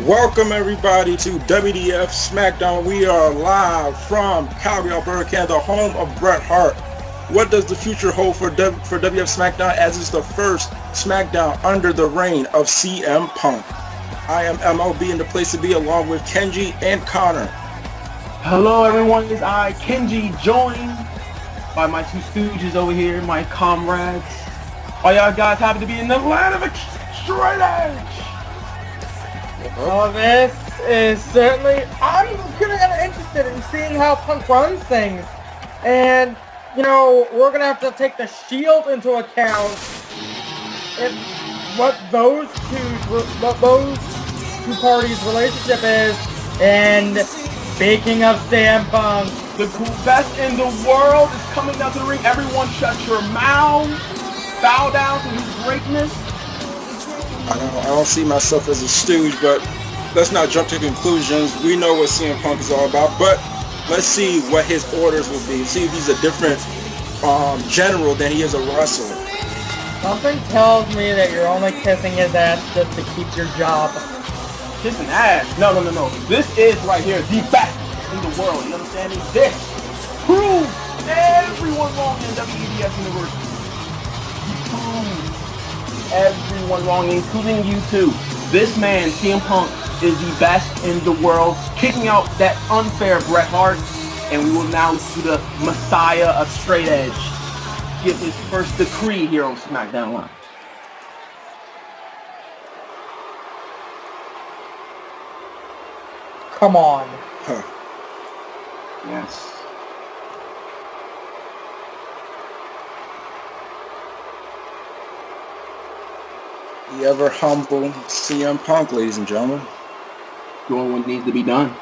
Welcome everybody to WEDF Smackdown. We are live from Calgary, Alberta, Canada, the home of Bret Hart. What does the future hold for WWF Smackdown, as it's the first Smackdown under the reign of CM Punk? I am MLB in the place to be, along with Kenji and Connor. Hello everyone, it's I, Kenji, joined by my two stooges over here, my comrades. All y'all guys happy to be in the land of straight edge. Well, this is certainly, I'm kind of interested in seeing how Punk runs things. And, you know, we're going to have to take the Shield into account. What those two parties' relationship is. And speaking of CM Punk, the best in the world is coming down to the ring. Everyone shut your mouth. Bow down to his greatness. I don't see myself as a stooge, but let's not jump to conclusions. We know what CM Punk is all about, but let's see what his orders will be. See if he's a different general than he is a wrestler. Something tells me that you're only kissing his ass just to keep your job. Kissing ass? No. This is right here the best in the world. You understand me? This proves everyone wrong in WEDF Universe. Everyone wrong, including you too. This man, CM Punk, is the best in the world, kicking out that unfair Bret Hart, and we will now do the Messiah of Straight Edge give his first decree here on Smackdown Live. Come on. Huh. Yes. The ever humble CM Punk, ladies and gentlemen. Doing what needs to be done.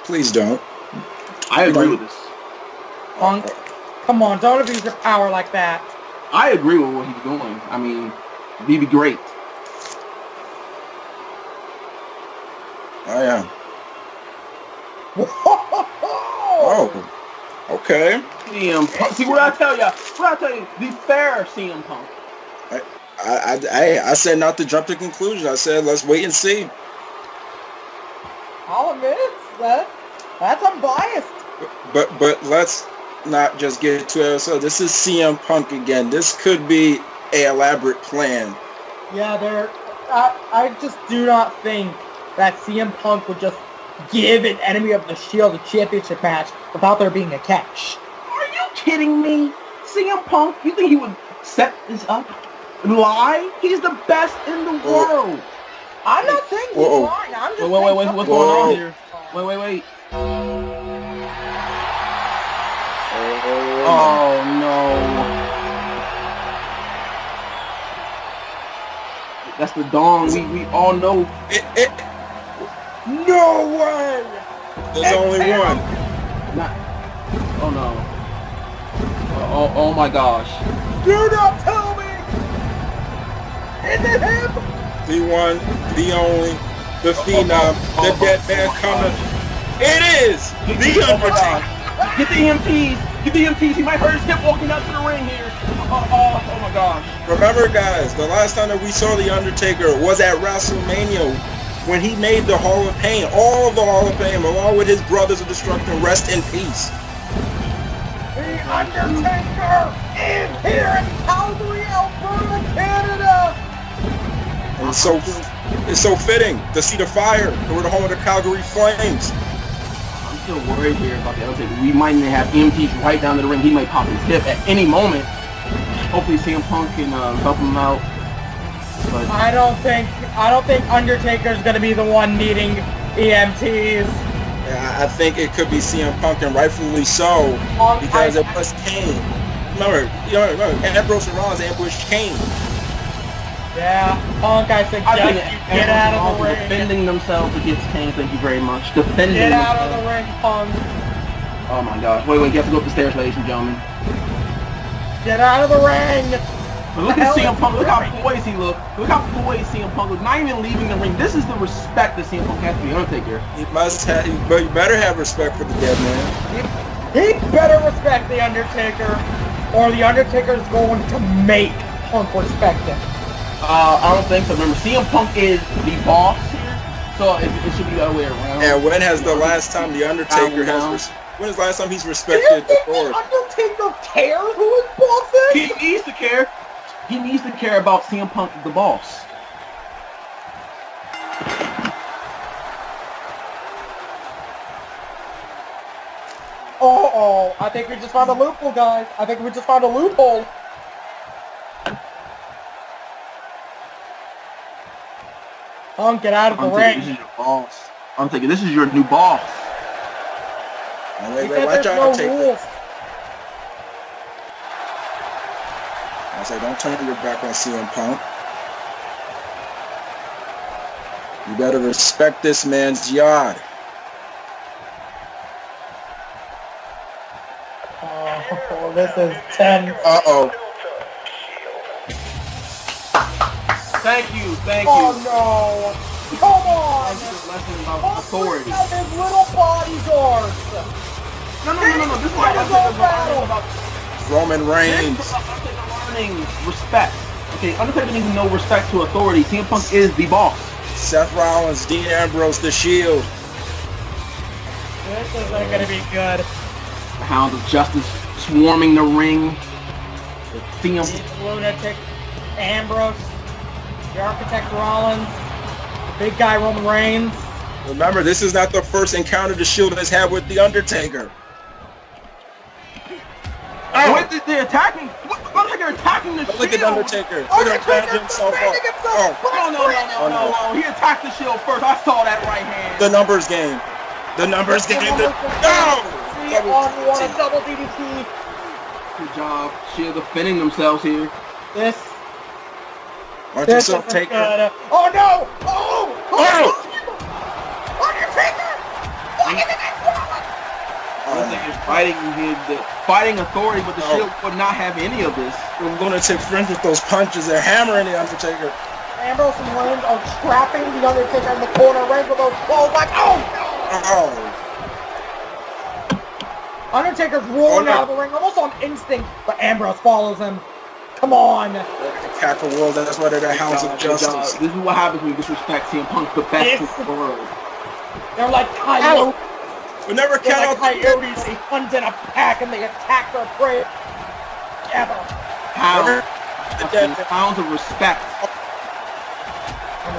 Please don't. I agree with this. Punk, come on, don't abuse your power like that. I agree with what he's doing. I mean, he'd be great. I am. Oh, okay. CM Punk. See what I tell you? The fair CM Punk. I said not to jump to conclusions. I said let's wait and see. I'll admit that's unbiased. But let's not just get to it. So this is CM Punk again. This could be an elaborate plan. Yeah, I just do not think that CM Punk would just give an enemy of the Shield a championship match without there being a catch. Are you kidding me? CM Punk, you think he would set this up? Lie? He's the best in the world. I'm not saying he's lying. I'm just wait, what's going on here? Wait. Oh no. That's the Dawn. We all know. No way! There's only one. Oh no. Oh my gosh. Do not tell me! Is it him? The one, the only, the phenom, the dead man coming. It is the Undertaker. Get the EMTs. He might hurt his hip walking out to the ring here. Oh my gosh. Remember, guys, the last time that we saw the Undertaker was at WrestleMania, when he made the Hall of Fame, all of the Hall of Fame, along with his Brothers of Destruction. Rest in peace. The Undertaker is here in Calgary, Alberta, Canada. And it's so fitting to see the Fire. We're the home of the Calgary Flames. I'm still worried here about the Undertaker. We might have EMTs right down to the ring. He might pop his hip at any moment. Hopefully CM Punk can help him out. But I don't think Undertaker's gonna be the one needing EMTs. Yeah, I think it could be CM Punk, and rightfully so, because it was Kane. Remember, Ambrose and Rollins ambushed Kane. Yeah, Punk, I suggest you get out of the ring. Defending themselves against Kane, thank you very much. Get out of the ring, Punk. Oh my gosh. Wait, you have to go up the stairs, ladies and gentlemen. Get out of the ring. But look at CM Punk. Look how poised he look. Look how poised CM Punk looks. Not even leaving the ring. This is the respect that CM Punk has to the Undertaker. He must have. But you better have respect for the dead man. He better respect the Undertaker, or the Undertaker's going to make Punk respect him. I don't think so. Remember, CM Punk is the boss here, so it should be the other way around. And when has the last time the Undertaker has? When is the last time he's respected Do you think authority? the Undertaker cares who his boss is? He needs to care. He needs to care about CM Punk, the boss. Oh, I think we just found a loophole, guys. I think we just found a loophole. Punk, get out of the ring. This is your boss. I'm thinking this is your new boss. Oh, He wait, said watch there's out, no rules. I say, don't turn your back on CM Punk. You better respect this man's yard. Oh, this is tense. Uh-oh. Thank you. Oh no! Come on! This is a lesson about Punk authority. brings out his little bodyguards. No. This is what I'm saying about Roman Reigns. learning respect. Okay, Undertaker needs to know respect to authority. CM Punk is the boss. Seth Rollins, Dean Ambrose, The Shield. This isn't gonna be good. The Hounds of Justice swarming the ring. CM Lunatic, Ambrose, the Architect Rollins, the big guy Roman Reigns. Remember, this is not the first encounter The Shield has had with The Undertaker. Oh, wait, they're attacking. Undertaker attacking the Shield. Look at The Undertaker. Look at him banding himself up. Oh, No. He attacked the Shield first. I saw that right hand. the numbers game. The numbers game. No! On double DDT. Good job. Shield defending themselves here. This Undertaker. isn't good. Oh no! Oh! Undertaker! Undertaker's fighting authority, but the Shield would not have any of this. The lunatic friends with those punches. They're hammering The Undertaker. Ambrose and Reigns are trapping the Undertaker in the corner. Reigns with those claws like, oh no! Oh. Undertaker's rolling out of the ring almost on instinct, but Ambrose follows him. Come on! The Cackle World, that's why they're the Hounds of Justice. This is what happens when you disrespect CM Punk, the best in the world. They're like coyotes. Whenever They're like count coyotes. They hunt in a pack and they attack their prey together. Hounds of respect. And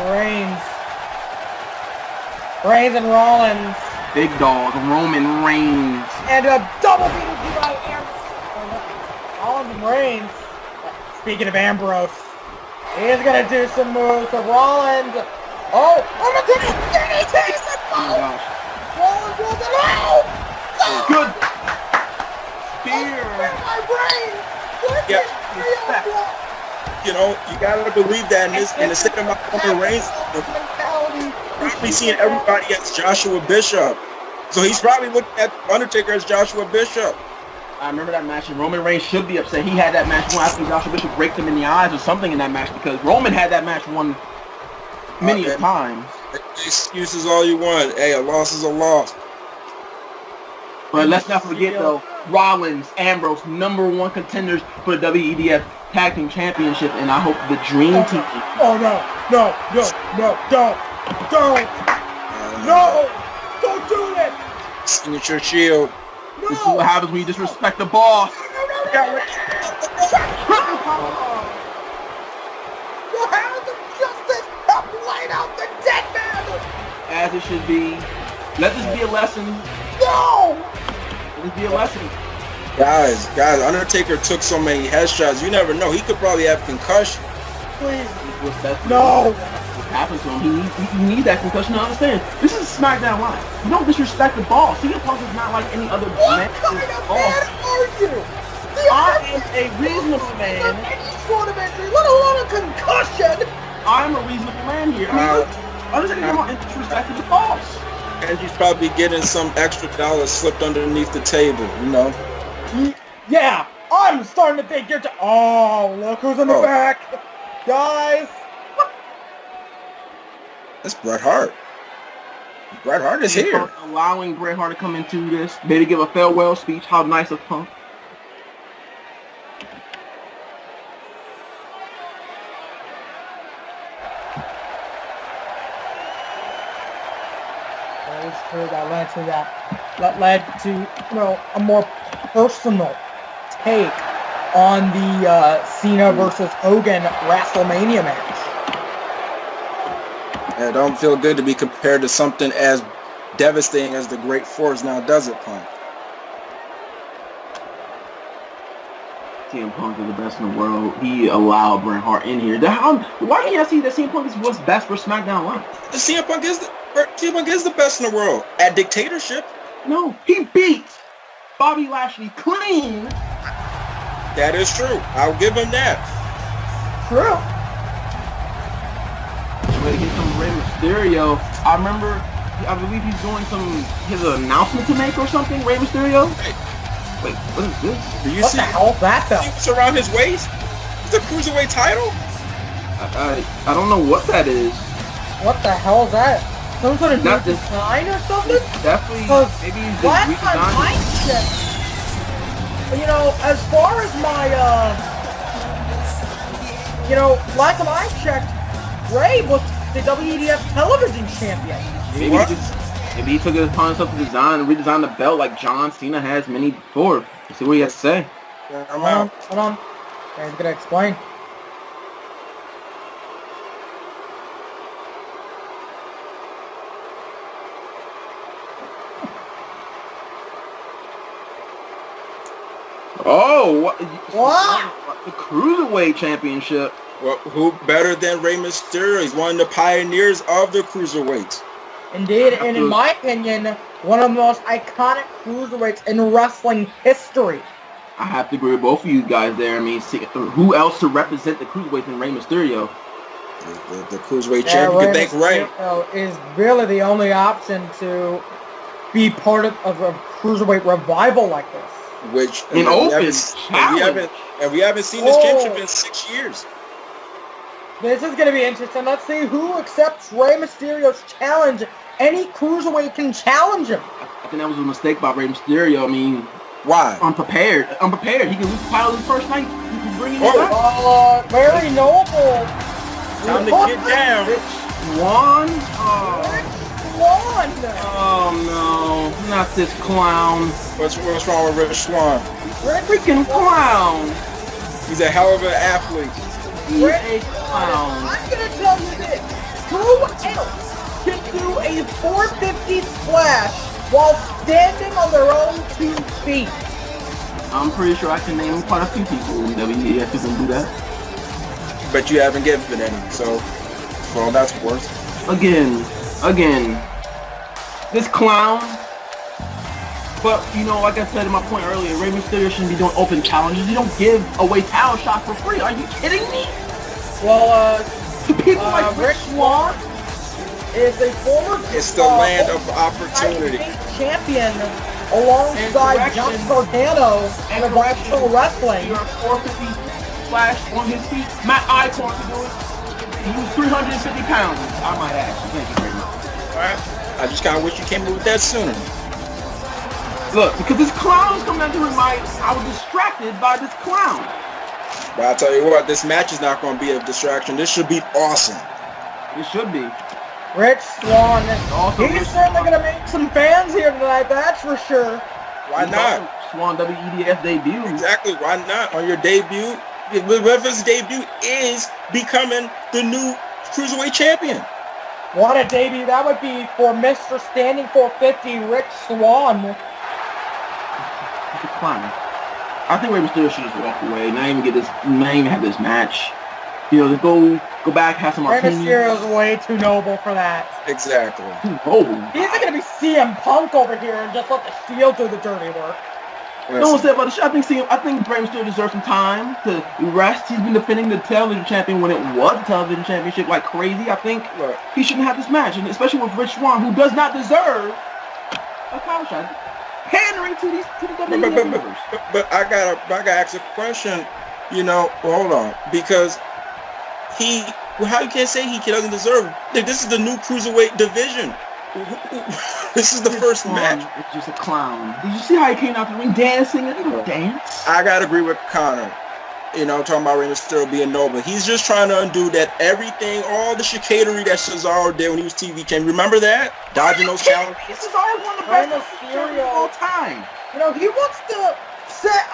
Reigns and Rollins. Big dog, Roman Reigns. And a double DDT by Ambrose. Rollins and Reigns. Speaking of Ambrose, he's gonna do some moves to Rollins. Oh, Undertaker DDT! Oh my gosh. Rollins rolls it out! Good spear. My brain! Yeah. You know, you gotta believe that in the state of my Roman Reigns, he's probably seeing everybody as Joshua Bishop. So he's probably looking at Undertaker as Joshua Bishop. I remember that match, and Roman Reigns should be upset. He had that match won after Joshua Bishop raked him in the eyes or something in that match, because Roman had that match won many a times. Excuses all you want. Hey, a loss is a loss. But let's not forget, though, Rollins, Ambrose, #1 contenders for the WEDF Tag Team Championship, and I hope the Dream Team. Oh no, don't do it! Signature Shield. This is what happens when you disrespect the boss. The Hounds of Justice have laid out the dead man! As it should be. Let this be a lesson. No! Let this be a lesson. Guys, Undertaker took so many headshots. You never know. He could probably have concussion. Please. That's No! what happened to him. He needs that concussion to understand. This is SmackDown Live. You don't disrespect the boss. CM Punk is not like any other What man. kind of man are you? I am a reasonable man. Any sort of injury, let alone a concussion! I'm a reasonable man here. Undertaker don't disrespect the boss. And he's probably getting some extra dollars slipped underneath the table, you know. Yeah, I'm starting to think you're... Oh, look who's in the back. Guys. That's Bret Hart. Bret Hart is here. Allowing Bret Hart to come into this. Maybe give a farewell speech. How nice of Punk. That led to a more personal take on the Cena versus Hogan WrestleMania match. It don't feel good to be compared to something as devastating as the Great Force now, does it, Punk? CM Punk is the best in the world. He allowed Bret Hart in here. Why can't I see that CM Punk is what's best for SmackDown Live? CM Punk is the best in the world at dictatorship. No, he beat Bobby Lashley clean. That is true. I'll give him that. True. Ready to get some Rey Mysterio. I believe he's doing his announcement to make or something. Rey Mysterio. Hey. Wait, what is this? Do you What see the hell is that though? what's around his waist? It's the cruiserweight title. I don't know what that is. What the hell is that? Some sort of new design or something? Definitely. Maybe he's last time I checked, as far as my, last time I checked, Rey was the WEDF television champion. Maybe he took it upon himself to design and redesign the belt like John Cena has many before. Let's see what he has to say. I'm out. Hold on. He's gonna explain. Oh, What? The Cruiserweight Championship. Well, who better than Rey Mysterio? He's one of the pioneers of the cruiserweights. Indeed, and in my opinion, one of the most iconic cruiserweights in wrestling history. I have to agree with both of you guys there. I mean, who else to represent the Cruiserweights than Rey Mysterio? The Cruiserweight champion. You can thank Rey. Is really the only option to be part of a Cruiserweight revival like this. Which we haven't seen this championship in 6 years. This is going to be interesting. Let's see who accepts Rey Mysterio's challenge. Any Cruiserweight can challenge him. I think that was a mistake by Rey Mysterio. I mean, why? Unprepared. He can lose the title the first night. He can bring it back. Very noble. Time to get down. Rich Swan. Oh no, not this clown. What's wrong with Rich Swan? Freaking clown. He's a hell of an athlete. He's a clown. I'm gonna tell you this. Who else can do a 450 splash while standing on their own 2 feet? I'm pretty sure I can name quite a few people in WEDF who can do that. But you haven't given any, so for all that's worth. Again, this clown. But, like I said in my point earlier, Rey Mysterio shouldn't be doing open challenges. You don't give away title shots for free. Are you kidding me? Well, to people like Rich Swan is a former... It's the land of opportunity. Champion alongside John Cena and the Pro Wrestling. You're 450 splash on his feet. Matt Icon can do it. He was 350 pounds, I might add. Thank you very much. Alright. I just kind of wish you came up with that sooner. Look, because this clown is coming out to I was distracted by this clown. But I'll tell you what, this match is not going to be a distraction. This should be awesome. It should be. Rich Swan. He's certainly going to make some fans here tonight, that's for sure. Why not? Swan WEDF debut. Exactly, why not? On your debut, whoever's debut is becoming the new Cruiserweight champion. What a debut that would be for Mr. Standing 450, Rich Swan. I think Rey Mysterio should just walk away, not even have this match. Just go back, have some Rey Mysterio's way too noble for that. Exactly. Too noble. He's not gonna be CM Punk over here and just let the Shield do the dirty work. No one said about the. I think Rey Mysterio deserves some time to rest. He's been defending the television champion when it was a television championship like crazy. I think he shouldn't have this match, and especially with Rich Swan, who does not deserve a title shot. pandering to the WWE universe. But I gotta ask a question. You know, well, hold on, because how you can't say he doesn't deserve? This is the new cruiserweight division. This is the first match. It's just a clown. Did you see how he came out the ring dancing? He don't dance. I gotta agree with Connor. You know, talking about Rey Mysterio being noble. He's just trying to undo that everything, all the chicanery that Cesaro did when he was TV champion. Remember that? Dodging those challenges. Cesaro is one of the best Mysterio of all time. You know, he wants to set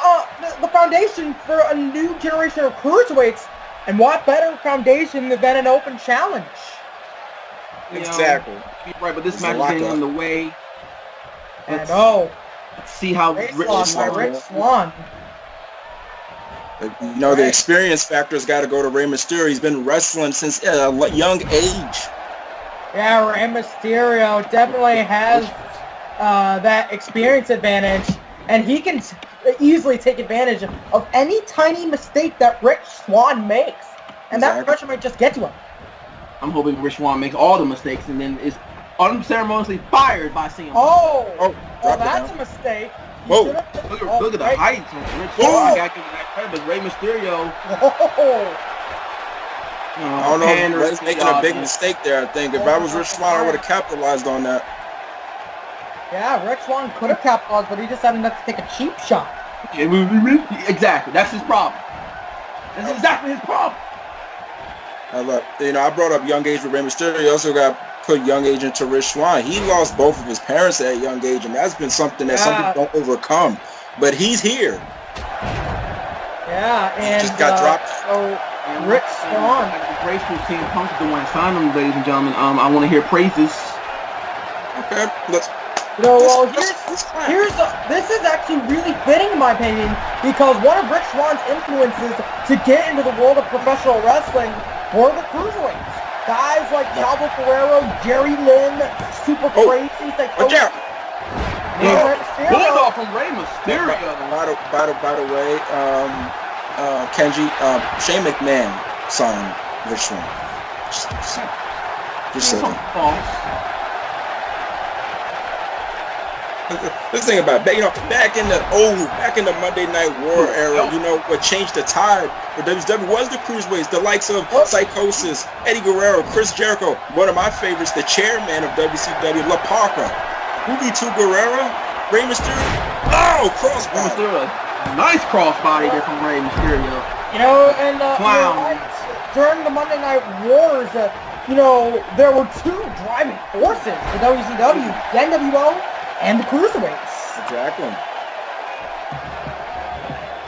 the foundation for a new generation of cruiserweights, and what better foundation than an open challenge? Exactly. Right, but this match is getting on the way. I know. Let's see how Rich Swann. You know, the experience factor's got to go to Rey Mysterio. He's been wrestling since a young age. Yeah, Rey Mysterio definitely has that experience advantage, and he can easily take advantage of any tiny mistake that Rich Swann makes, and that pressure might just get to him. I'm hoping Rich Swann makes all the mistakes and then is unceremoniously fired by CM. Oh, that's a mistake. Whoa. Look at the heights of Rich Swann. Got to give that credit, but Rey Mysterio. I don't know if Rey's making a big mistake there, I think. If I was Rich Swann, I would have capitalized on that. Yeah, Rich Swann could have capitalized, but he decided not to take a cheap shot. Exactly. That's his problem. That's exactly his problem. Look, you know, I brought up young age with Rey Mysterio. You also got put young age into Rich Swann. He lost both of his parents at a young age, and that's been something that some people don't overcome. But he's here. Yeah, and he just got dropped. So Rich Swann. Graceful CM Punk is the one signing him, ladies and gentlemen. I want to hear praises. Okay, let's. This is actually really fitting in my opinion, because one of Rich Swann's influences to get into the world of professional wrestling were the cruiserweights. Guys like Chavo Guerrero, Jerry Lynn, Super Crazy, watch out! Bulldog from Rey Mysterio. By the way, Kenji, Shane McMahon signed Rich Swann. Just saying. This thing about back in the Monday Night War era, you know, what changed the tide for WWE was the cruiserweights, the likes of Psychosis, Eddie Guerrero, Chris Jericho. One of my favorites, the chairman of WCW, La Parka, Boogie Two Guerrero, Rey Mysterio. Oh, crossbody! Nice crossbody there from Rey Mysterio. You know, and during the Monday Night Wars, you know, there were two driving forces for WCW, the NWO. And the cruiserweights. Exactly.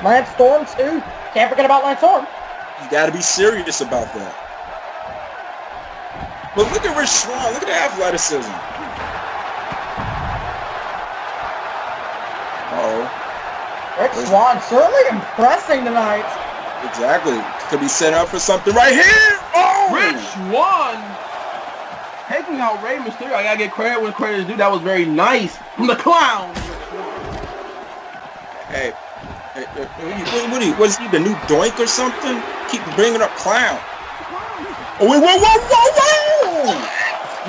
Lance Storm too. Can't forget about Lance Storm. You got to be serious about that. But look at Rich Swann. Look at the athleticism. Rich Swann certainly impressing tonight. Exactly. Could be set up for something right here. Oh! Rich Swann. Taking out Rey Mysterio, I gotta get credit when credit is due. That was very nice from the clown. Hey, what is he, the new Doink or something? Keep bringing up clown. Oh, wait, whoa!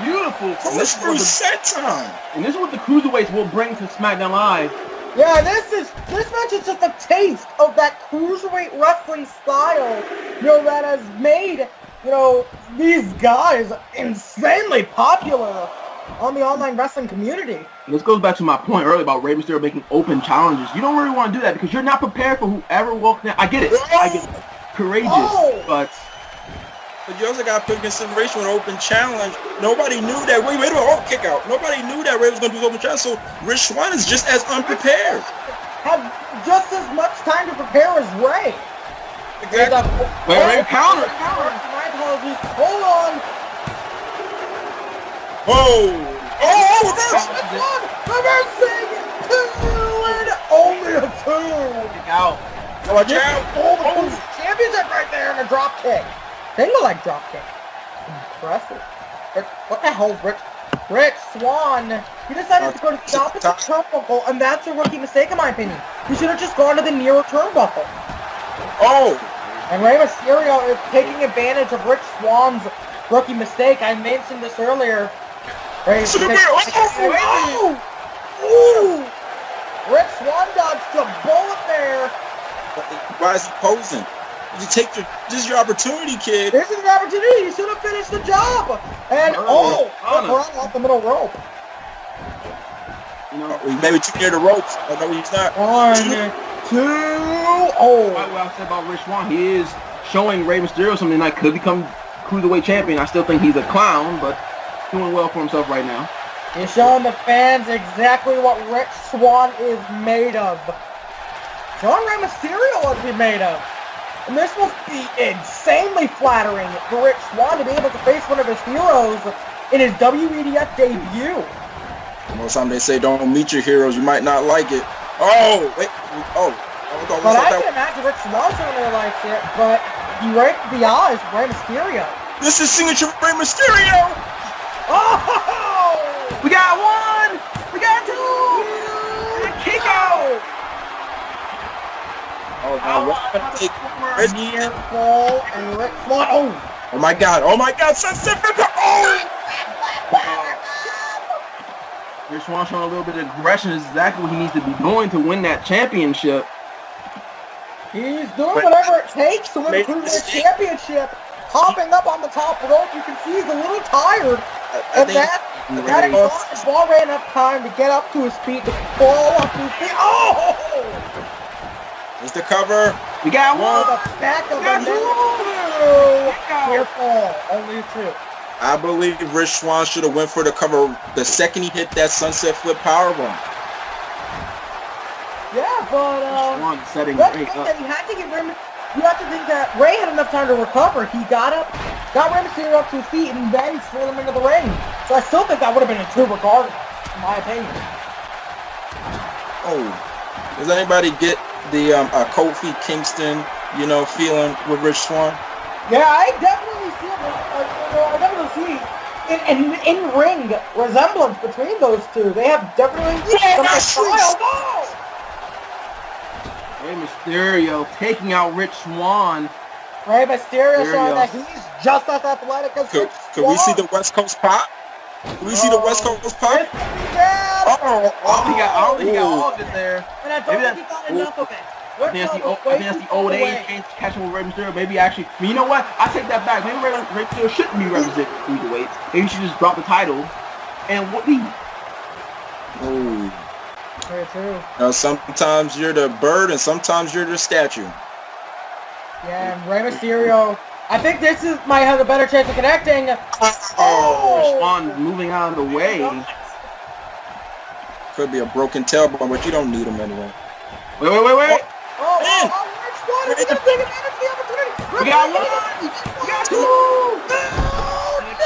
Beautiful. This is set time. And this is what the cruiserweights will bring to SmackDown Live. Yeah, this match is just a taste of that cruiserweight wrestling style, you know, that has made, you know, these guys insanely popular on the online wrestling community. And this goes back to my point earlier about Rey Mysterio making open challenges. You don't really want to do that because you're not prepared for whoever walks in. I get it. Courageous, but you also got to put in consideration with an open challenge. Nobody knew that. Wait, kick out. Nobody knew that Rey was going to do open challenge, so Rich Swann is just as unprepared. Had just as much time to prepare as Rey. Exactly. Rey counter. My apologies. Hold on. Reverse. Reversing. 2 and only a 2. Kick out. Watch out. Championship right there and a drop kick. Single leg drop kick. Impressive. What the hell, Rich Swann? He decided to go to the opposite turnbuckle, and that's a rookie mistake in my opinion. He should have just gone to the nearer turnbuckle. And Rey Mysterio is taking advantage of Rich Swann's rookie mistake. I mentioned this earlier. Rich Swann dodged the bullet there. Why is he posing? This is your opportunity, kid. This is an opportunity. You should have finished the job. And off the middle rope. You know, maybe too near the ropes. Oh no, he's not. 1, 2. Oh. What I said about Rich Swann, he is showing Rey Mysterio something that could become cruiserweight champion. I still think he's a clown, but doing well for himself right now. He's showing the fans exactly what Rich Swann is made of. Showing Rey Mysterio what he's made of. And this must be insanely flattering for Rich Swann to be able to face one of his heroes in his WEDF debut. Most time they say don't meet your heroes, you might not like it. Oh, wait. Oh. But I can imagine Rich Swann certainly likes it, but he ranked the odds with Rey Mysterio. This is signature Rey Mysterio! Oh! We got 1! We got 2! And a kick out! Oh, no. Near fall and Rich Swann. Oh my God. Oh my God. Sunset Flipper. Oh! Rich Swann showing a little bit of aggression is exactly what he needs to be doing to win that championship. He's doing whatever it takes to win the Cruiserweight Championship. Hopping up on the top rope, you can see he's a little tired. And that Swann ran enough time to get up to his feet, to fall off his feet. Oh! There's the cover. We got 1. The back of the net. Clear fall. Only 2. I believe Rich Swann should have went for the cover the second he hit that sunset flip powerbomb. Yeah, but Swann setting Rey Rey up. he had to get Rey. You have to think that Rey had enough time to recover. He got up, got Rey Mysterio up to his feet, and then threw him into the ring. So I still think that would have been a 2 regardless, in my opinion. Oh, does anybody get the Kofi Kingston, feeling with Rich Swann? Yeah, I definitely see an in-ring resemblance between those two. They have definitely some style. Oh! Rey Mysterio taking out Rich Swann. Rey Mysterio showing that he's just as athletic as Rich Swann. Could we see the West Coast pop? Can we see the West Coast pop? I don't think he got all of it there. And I don't think he got enough of it. I think that's the old age catching with Rey Mysterio. Maybe actually, you know what? I take that back. Maybe Rey Mysterio shouldn't be represented cruiserweights. Maybe he should just drop the title. And what he... Oh. Very true. Sometimes you're the bird and sometimes you're the statue. Yeah, and Rey Mysterio, I think this might have a better chance of connecting. Rich Swann moving out of the way. Could be a broken tailbone, but you don't need him anyway. Wait. Rich Swann is going to take advantage of the opportunity. We got 1. We got 2.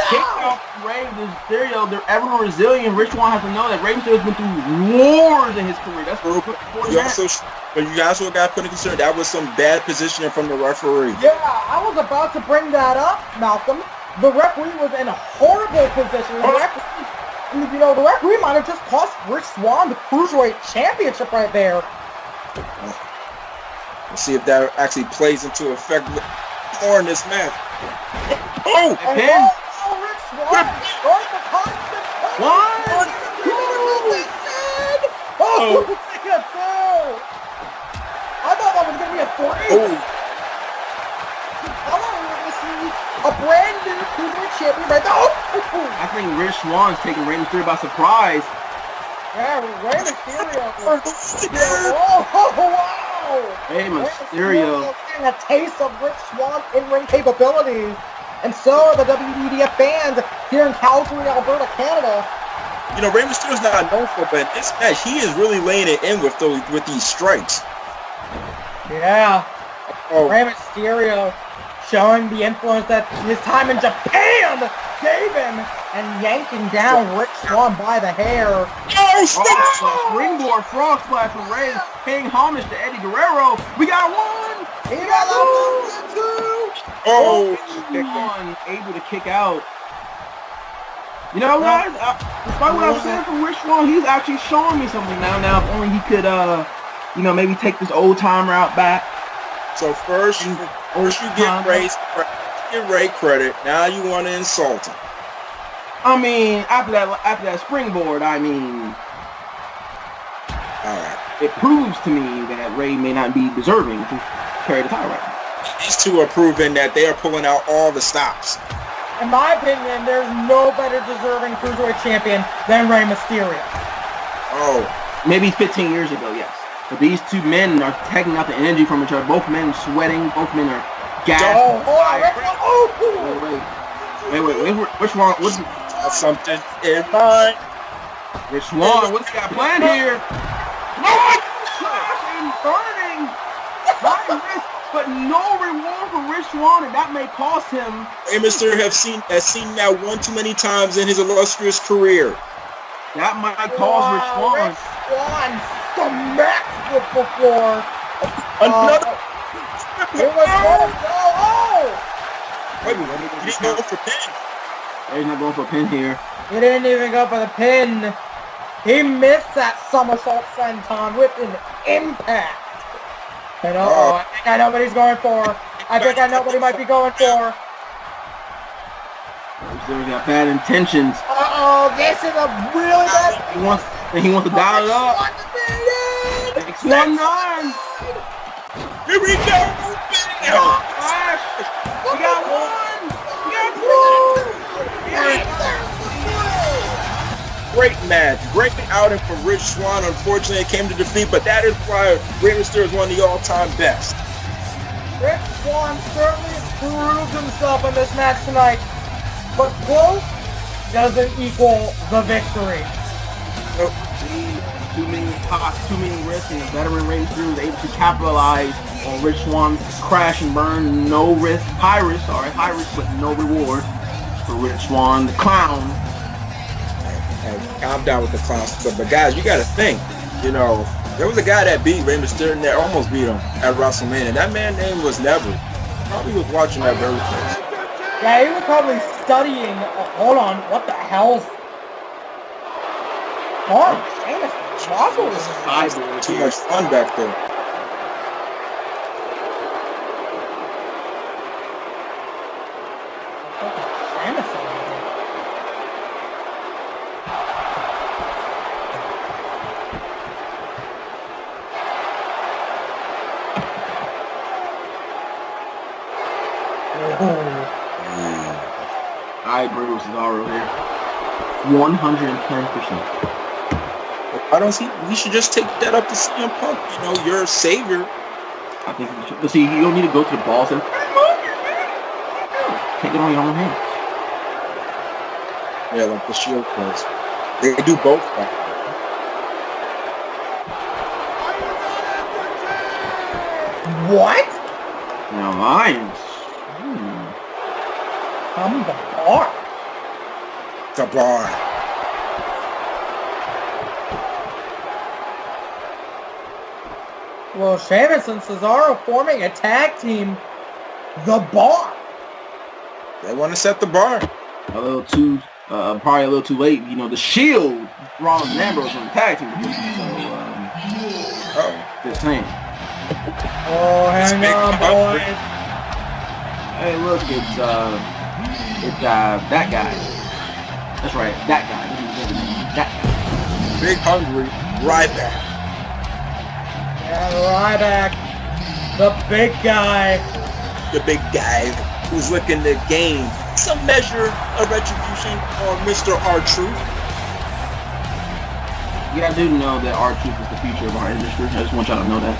Kick off Rey Mysterio. They're ever resilient. Rich Swann has to know that Rey Mysterio's been through wars in his career. That's what you also got to put in consideration that was some bad positioning from the referee. Yeah, I was about to bring that up, Malcolm. The referee was in a horrible position. The referee might have just cost Rich Swann the Cruiserweight Championship right there. Let's see if that actually plays into effect more in this match. Oh! Rich Swann going for constant. 1, 2. Oh, look at 2. I thought that was going to be a 3. Oh. I thought we were going to see a brand new Cruiserweight champion right there. Oh. I think Rich Swann's taking Rey Mysterio by surprise. Yeah, Rey Mysterio. Oh, wow. Rey Mysterio getting a taste of Rich Swann's in-ring capabilities. And so are the WEDF fans here in Calgary, Alberta, Canada. Rey Mysterio's not known for, but in this match, he is really laying it in with these strikes. Yeah. Rey Mysterio showing the influence that his time in Japan gave him and yanking down Rich Swann by the hair. Springboard frog splash from Rey, paying homage to Eddie Guerrero. We got 1. He got 2. Oh, Swann able to kick out. You know, guys, despite what I'm saying from Rich Swann, he's actually showing me something now. Now, if only he could, maybe take this old time route back. So first you get Rey credit. Now you want to insult him. I mean, after that springboard, I mean. All right. it proves to me that Rey may not be deserving to carry the title right now. These two are proving that they are pulling out all the stops. In my opinion, there's no better deserving cruiserweight champion than Rey Mysterio. Oh. Maybe 15 years ago, yes. But these two men are taking out the energy from each other. Both men are sweating. Both men are gassed. Oh, Wait. Which one? What's something in mind? Which one? What's got planned here? Burning. But no reward for Rich Swann, and that may cost him. Rey Mysterio has seen that one too many times in his illustrious career. That might cause Rich Swann. Rich Swann smacks the floor. Another. Wait, he didn't go for pin. He's not going for a pin here. He didn't even go for the pin. He missed that somersault senton with an impact. And I think I know what he's going for. I think I know what he might be going for. He's got bad intentions. This is a really bad. He wants to dial it up. 619. Here we go. Flash. We got one. We got two. Great match. Great outing for Rich Swann. Unfortunately, it came to defeat, but that is why Rey Mysterio is one of the all-time best. Rich Swann certainly proved himself in this match tonight, but close doesn't equal the victory. Too many pops, too many risks, and the veteran Rey Mysterio was able to capitalize on Rich Swann's crash and burn. No risk, high risk, but no reward for Rich Swann, the clown. Hey, calm down with the clown stuff. But guys, you got to think, there was a guy that beat Rey Mysterio that almost beat him at WrestleMania. That man's name was Never. Probably was watching that very place. Yeah, he was probably studying. Hold on, what the hell? Sheamus. Too much fun back there. I agree with Cesaro here. 110%. I don't see. We should just take that up to CM Punk. You're a savior. I think we should. See, you don't need to go to the balls and take it on your own hands. Yeah, like the Shield does. They do both. What? Now, Lions. From the bar. The bar. Well, Sheamus and Cesaro forming a tag team, The Bar. They want to set the bar. Probably a little too late. The Shield, Rollins and Ambrose on the tag team. Just saying. Oh, hang on, boys. Hey, look, it's that guy. That's right, that guy. That guy. Big Hungry Ryback. Yeah, Ryback. The big guy. The big guy who's looking to gain some measure of retribution on Mr. R-Truth. Yeah, I do know that R-Truth is the future of our industry. I just want y'all to know that.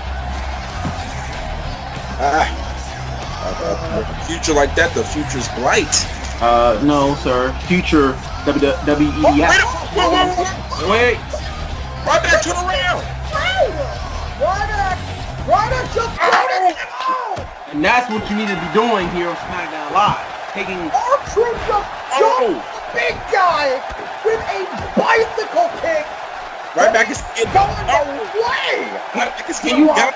A future like that, the future's bright. No, sir. Future WEDF. Wait. Ryback, turn around. Ryback just and that's what you need to be doing here on SmackDown Live. Taking R-Truth just jumped big guy with a bicycle kick. Ryback is going away. Ryback is getting down.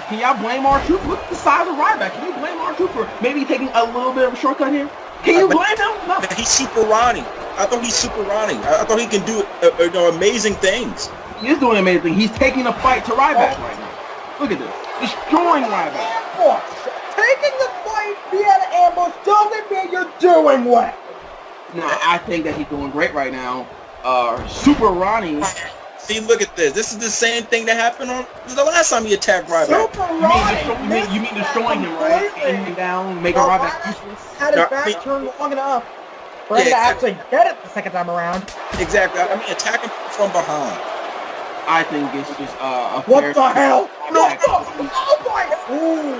Can y'all blame R-Truth? Look at the size of Ryback. Can you blame R-Truth for maybe taking a little bit of a shortcut here? Can you blame him? No. He's Super Ronnie. I thought he's Super Ronnie. I thought he can do amazing things. He is doing amazing things. He's taking a fight to Ryback right now. Look at this. Destroying Ryback. Ambush. Taking the fight via the ambush doesn't mean you're doing well. No, I think that he's doing great right now. Super Ronnie See, look at this. This is the same thing that happened on the last time he attacked Ryback. You mean destroying him, right? Taking him down, making Ryback useless. Had his back turned long enough for him to actually get it the second time around. Exactly. I mean, attacking from behind. I think it's just a What fair the hell? No! attack. Oh my! Ooh.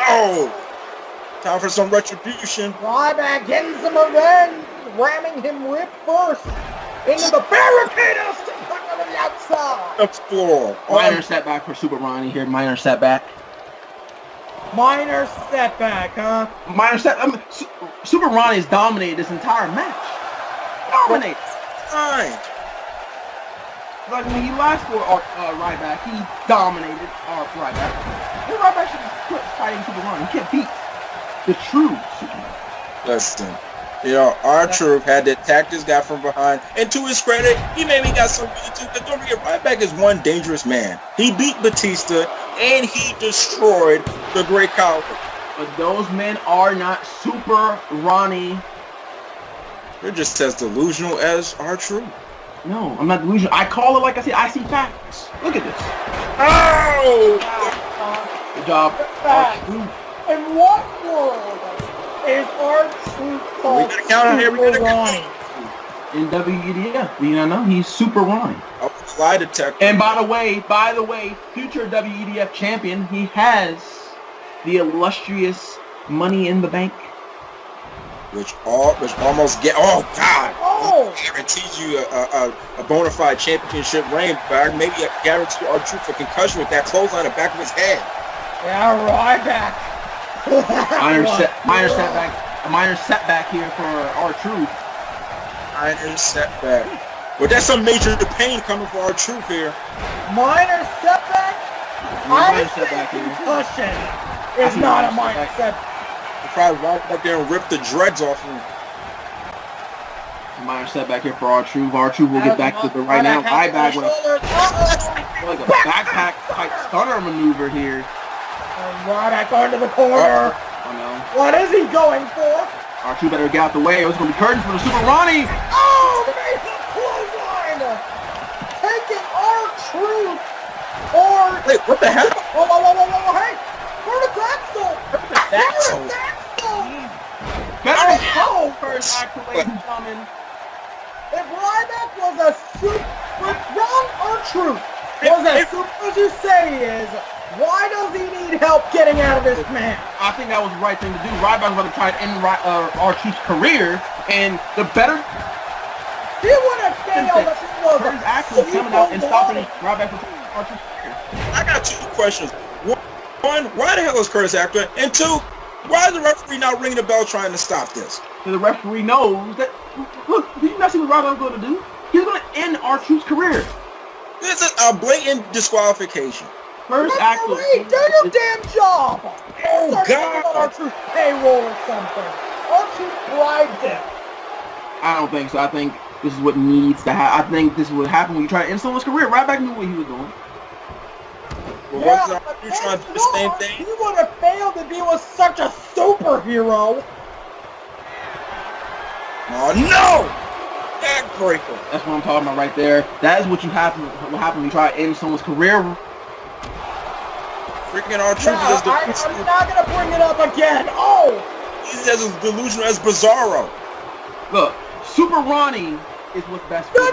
Oh! Time for some retribution. Ryback getting some revenge, ramming him rib first into the barricade, stuck on the outside. Explore. Minor setback for Super Ronnie here. Minor setback. Minor setback, huh? Super Ronnie's dominated this entire match. Dominates. Fine. Like when he last fought Ryback, he dominated Ryback. And Ryback should just quit fighting Super Ronnie. He can't beat the true Superman. Listen, you know, R-Truth had to attack this guy from behind, and to his credit, he maybe got something to do. But don't forget, Ryback is one dangerous man. He beat Batista, and he destroyed the Great Khali. But those men are not Super Ronnie. They're just as delusional as R-Truth. No, I'm not delusional. I call it like I said. I see facts. Look at this. Oh! Good job. R-Truth. In what world is R-Truth called Super Ronnie? In WEDF, you know, he's Super Ronnie. Lie detector. And by the way, future WEDF champion, he has the illustrious Money in the Bank. Which almost get. Oh God! Oh! Guarantees you a bona fide championship reign, but maybe I guarantee R-Truth a concussion with that clothesline in the back of his head. Yeah, Ryback. Minor setback here for R-Truth. Minor setback. But that's some major pain coming for R-Truth here. Minor setback? Minor setback here. Concussion is not a minor setback. Probably walk back there and rip the dreads off him. Minor setback here for R-Truth. R-Truth will get back to the right now. Ryback with like a backpack type stunner maneuver here. Ryback going to the corner. Oh no. What is he going for? R-Truth better get out the way. It was going to be curtains for the Super Ronnie. Oh, amazing clothesline! Taking R-Truth or... Wait, what the hell? Whoa, hey! Curtis Axel! Curtis Axel! Better help first Axel, ladies and gentlemen. If Ryback was a super... Ron R-Truth was as super as you say he is, why does he need help getting out of this match? I think that was the right thing to do. Ryback was going to try to end R-Truth's career, and the better... He would have failed if he was Curtis Axel coming out and stopping Ryback from R-Truth's career. I got two questions. One, why the hell is Curtis Axel? And two, why is the referee not ringing the bell trying to stop this? So the referee knows that, look, did you not see what Ryback was going to do? He's going to end R-Truth's career. This is a blatant disqualification. Curtis Axel. Referee, do your damn job! Oh, God! On R-Truth's payroll or something. R-Truth bribed him. I don't think so. I think this is what needs to happen. I think this is what happened when you try to end someone's career. Ryback knew what he was doing. Well, Yeah, but you trying to do the same thing? He would have failed if he was such a superhero. Oh no! Backbreaker. That's what I'm talking about right there. That is what what happens when you try to end someone's career. Freaking R-Truth is I'm not gonna bring it up again. Oh! He's as delusional as Bizarro. Look, Super Ronnie is what's best for No,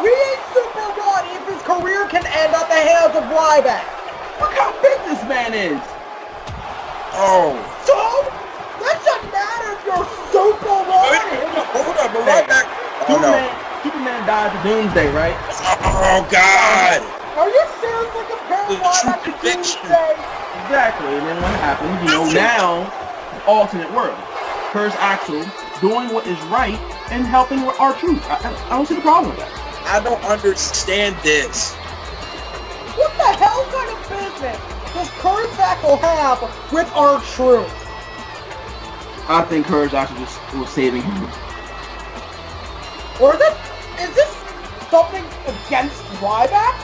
he ain't Super Ronnie if his career can end at the hands of Ryback. Look how big this man is. Oh. So, that doesn't matter if you're Super Ronnie. Hold up, but Ryback. Oh no. Superman died to Doomsday, right? Oh God. Are you seriously comparing Ryback to Doomsday? Exactly, and then what happens, now, alternate world. Curtis Axel doing what is right and helping with R-Truth. I don't see the problem with that. I don't understand this. What the hell kind of business does Curtis Axel have with R-Truth? I think Curtis Axel just was saving him. Or is this something against Ryback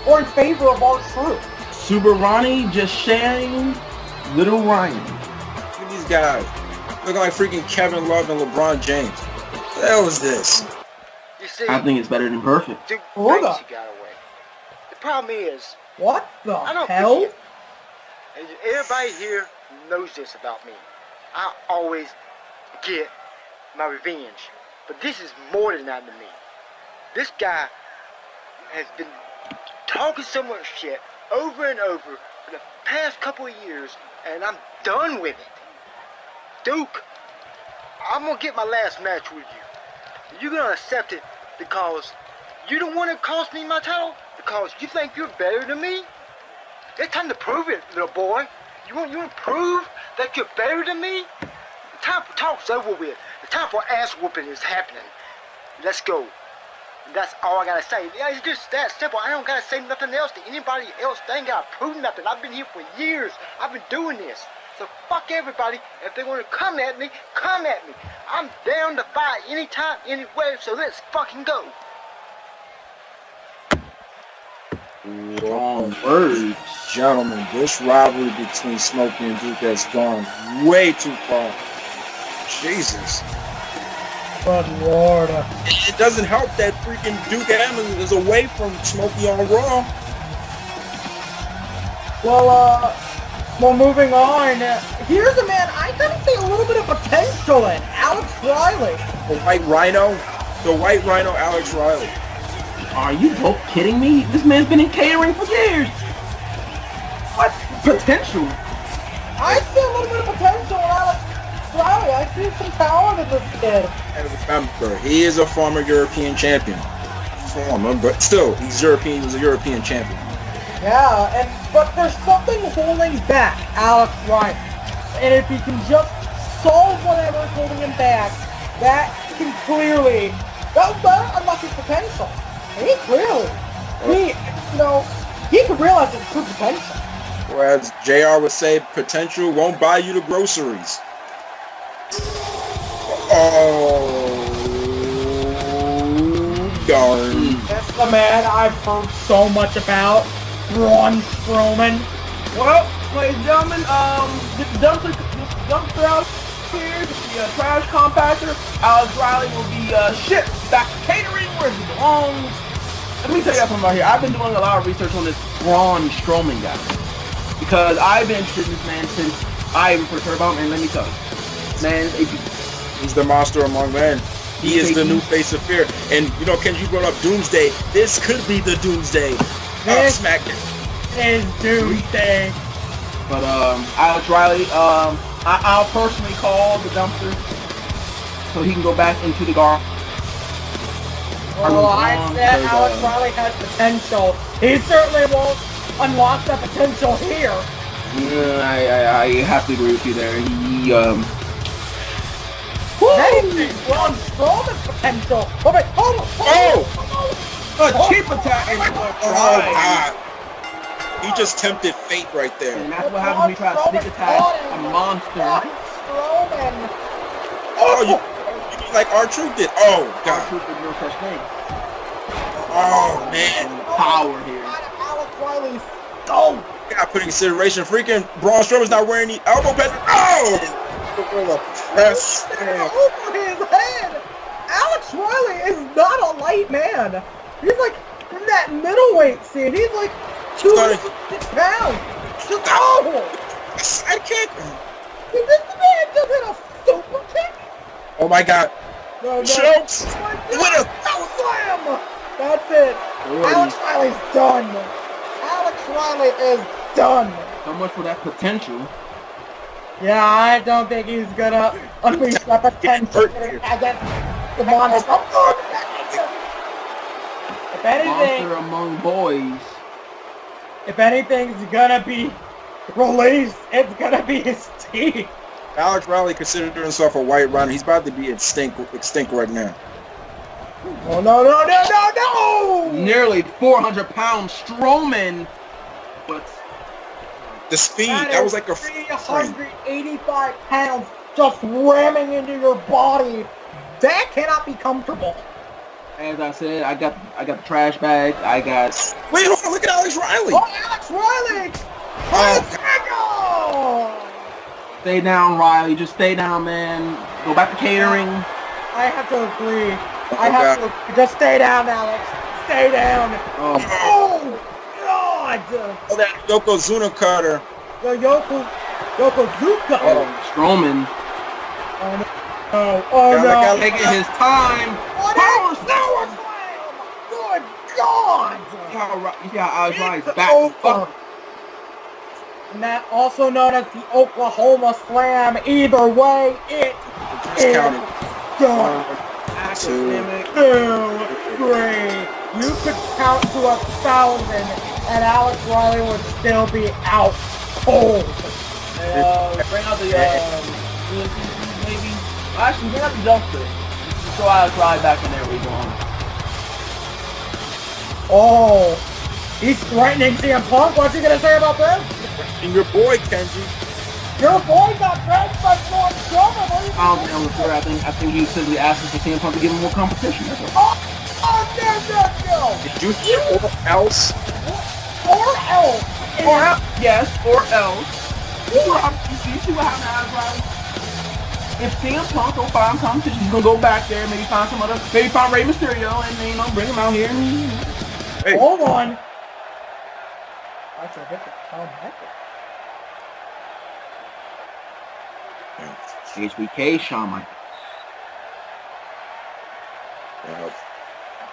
or in favor of R-Truth? Super Ronnie just sharing Little Ryan. Look at these guys. Looking like freaking Kevin Love and LeBron James. What the hell is this? You see See, I think it's better than perfect. Duke Hold thinks up. he got away. The problem is, What the I don't hell? forget. And everybody here knows this about me. I always get my revenge. But this is more than that to me. This guy has been talking so much shit over and over for the past couple of years, and I'm done with it. Duke, I'm gonna get my last match with you. You're gonna accept it because you don't want to cost me my title because you think you're better than me? It's time to prove it, little boy. You want to prove that you're better than me? The time for talk's over with. The time for ass whooping is happening. Let's go. And that's all I gotta say. Yeah, it's just that simple. I don't gotta say nothing else to anybody else. They ain't gotta prove nothing. I've been here for years. I've been doing this. So fuck everybody. If they want to come at me, come at me. I'm down to fight anytime, anywhere. So let's fucking go. Strong words. Gentlemen, this rivalry between Smokey and Duke has gone way too far. Jesus. Good lord. It doesn't help that freaking Duke Ammons is away from Smokey on Raw. Well, moving on. Here's a man I gotta see a little bit of potential in. Alex Riley. The White Rhino. The White Rhino, Alex Riley. Are you both kidding me? This man's been in catering for years. What potential? I see a little bit of potential in Alex Riley. I see some talent in this kid. And remember, he is a former European champion. Former, but still, he's European. He's a European champion. Yeah, but there's something holding back Alex Riley. And if he can just solve whatever's holding him back, that can clearly unlock his potential. And he can realize his true potential. Whereas JR would say, potential won't buy you the groceries. Oh, darn. That's the man I've heard so much about. Braun Strowman. Well, ladies and gentlemen, the dumpster out here, the trash compactor. Alex Riley will be shipped back to catering where he belongs. Let me tell you something about here. I've been doing a lot of research on this Braun Strowman guy because I've been interested in this man since I even first heard about him. And let me tell you, man, he's the monster among men. He is the new face of fear. And you know, Ken, you brought up Doomsday. This could be the Doomsday of SmackDown. Is Doomsday. But Alex Riley, I'll personally call the dumpster so he can go back into the garbage. Well, I said Alex Riley has potential. He certainly won't unlock that potential here. I have to agree with you there. Hey, Braun Strowman's potential. A cheap attack. Oh, God. He just tempted fate right there. And that's what happens when you try to sneak attack a monster. Strowman. Oh, you mean like R-Truth did? Oh, God. R-Truth did no such thing. Oh, man. Power here. Alex Riley's go. You gotta put in consideration. Freaking Braun Strowman's not wearing the elbow pads. Oh! Press. Over his head. Alex Riley is not a light man. He's like in that middleweight scene. He's like 200 pounds. Just Sidekick. Did this man just hit a super kick? Oh my God. No. Chokes. With a slam. That's it. Alex Riley's done. Alex Riley is done. So much for that potential. Yeah, I don't think he's gonna unleash that potential against the monster. If anything, Monster among boys. if anything's gonna be released, it's gonna be his teeth. Alex Riley considered himself a white runner. He's about to be extinct right now. Oh no! Nearly 400-pound Strowman, but The speed, that was like a 385 pounds just ramming into your body. That cannot be comfortable. as I said, I got the trash bag. I got. Wait, hold on, look at Alex Riley. Oh, Alex Riley! Oh. Stay down, Riley. Just stay down, man. Go back to catering. I have to agree. I have to just stay down, Alex. Stay down. Oh, God. Oh, that Yokozuna cutter. The Yokozuka. oh, Strowman. Oh no. Taking his time. What Power is Power Slam? Good God. Yeah, Riley's It's back. over. And that also known as the Oklahoma Slam. Either way, it is Counted. done. Academic. 2, 3. You could count to 1,000 and Alex Riley would still be out cold. Bring out the maybe. Actually, bring out the dumpster. Just throw Alex Riley back in there where he's going. Oh, he's threatening CM Punk. What's he gonna say about this? And your boy, Kenji. Your boy got dragged by Braun Strowman. What are you I doing? think he was simply asking for CM Punk to give him more competition. That's all. Oh, no. Did you hear or else? Or else. Yes, or else. You see what happened to Alex Riley? If CM Punk don't find competition, he's gonna go back there, maybe find maybe find Rey Mysterio, and bring him out here. Hey. Hold on. That's a hit to Shawn Michaels. HBK, Shawn Michaels.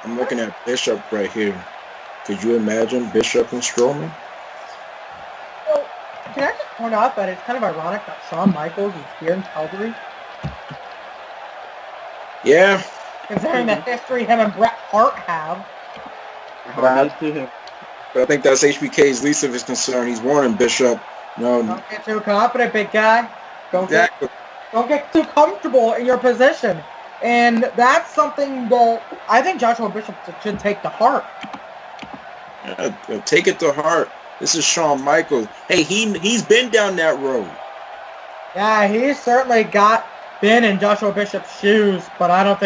I'm looking at Bishop right here. Could you imagine Bishop and Strowman? So, can I just point out that it's kind of ironic that Shawn Michaels is here in Calgary? Yeah. Considering the history him and Bret Hart have. But I think that's HBK's least of his concern. He's warning Bishop. No. Don't get too confident, big guy. Don't Exactly. get too comfortable in your position. And that's something that I think Joshua Bishop should take to heart. Take it to heart. This is Shawn Michaels. Hey, he's been down that road. Yeah, he's certainly been in Joshua Bishop's shoes, but I don't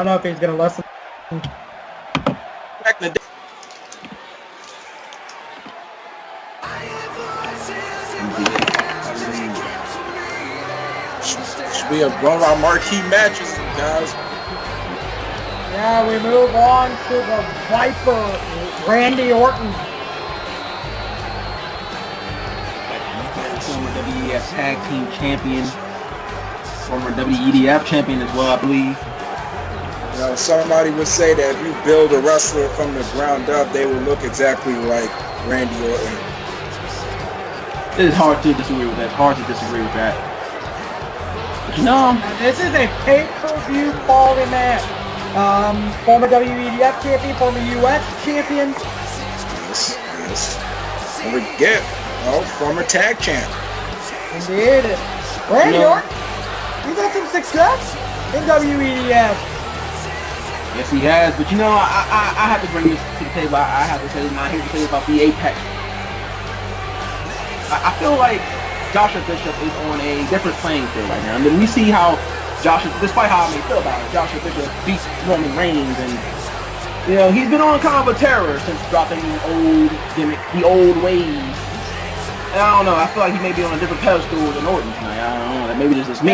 know if he's gonna listen. Back in the day. Should be one of our marquee matches, guys. Yeah, we move on to the Viper, Randy Orton. Former WEF Tag Team Champion. Former WEDF Champion as well, I believe. You know, somebody would say that if you build a wrestler from the ground up, they will look exactly like Randy Orton. It is hard to disagree with that. It's hard to disagree with that. But you know, This is a pay-per-view quality match. Former WEDF champion, former US champion. Yes. Don't forget, former tag champ. Indeed. Randy Orton, he's had some success in WEDF. yes, he has. But you know, I have to bring this to the table. I have to say, I'm not here to say about the Apex. I feel like Joshua Bishop is on a different playing field right now. And then we see how despite how I may feel about it, Joshua Bishop beats Roman Reigns, and he's been on kind of a terror since dropping the old gimmick, the old ways. And I don't know. I feel like he may be on a different pedestal than Orton tonight. I don't know. Maybe this is me.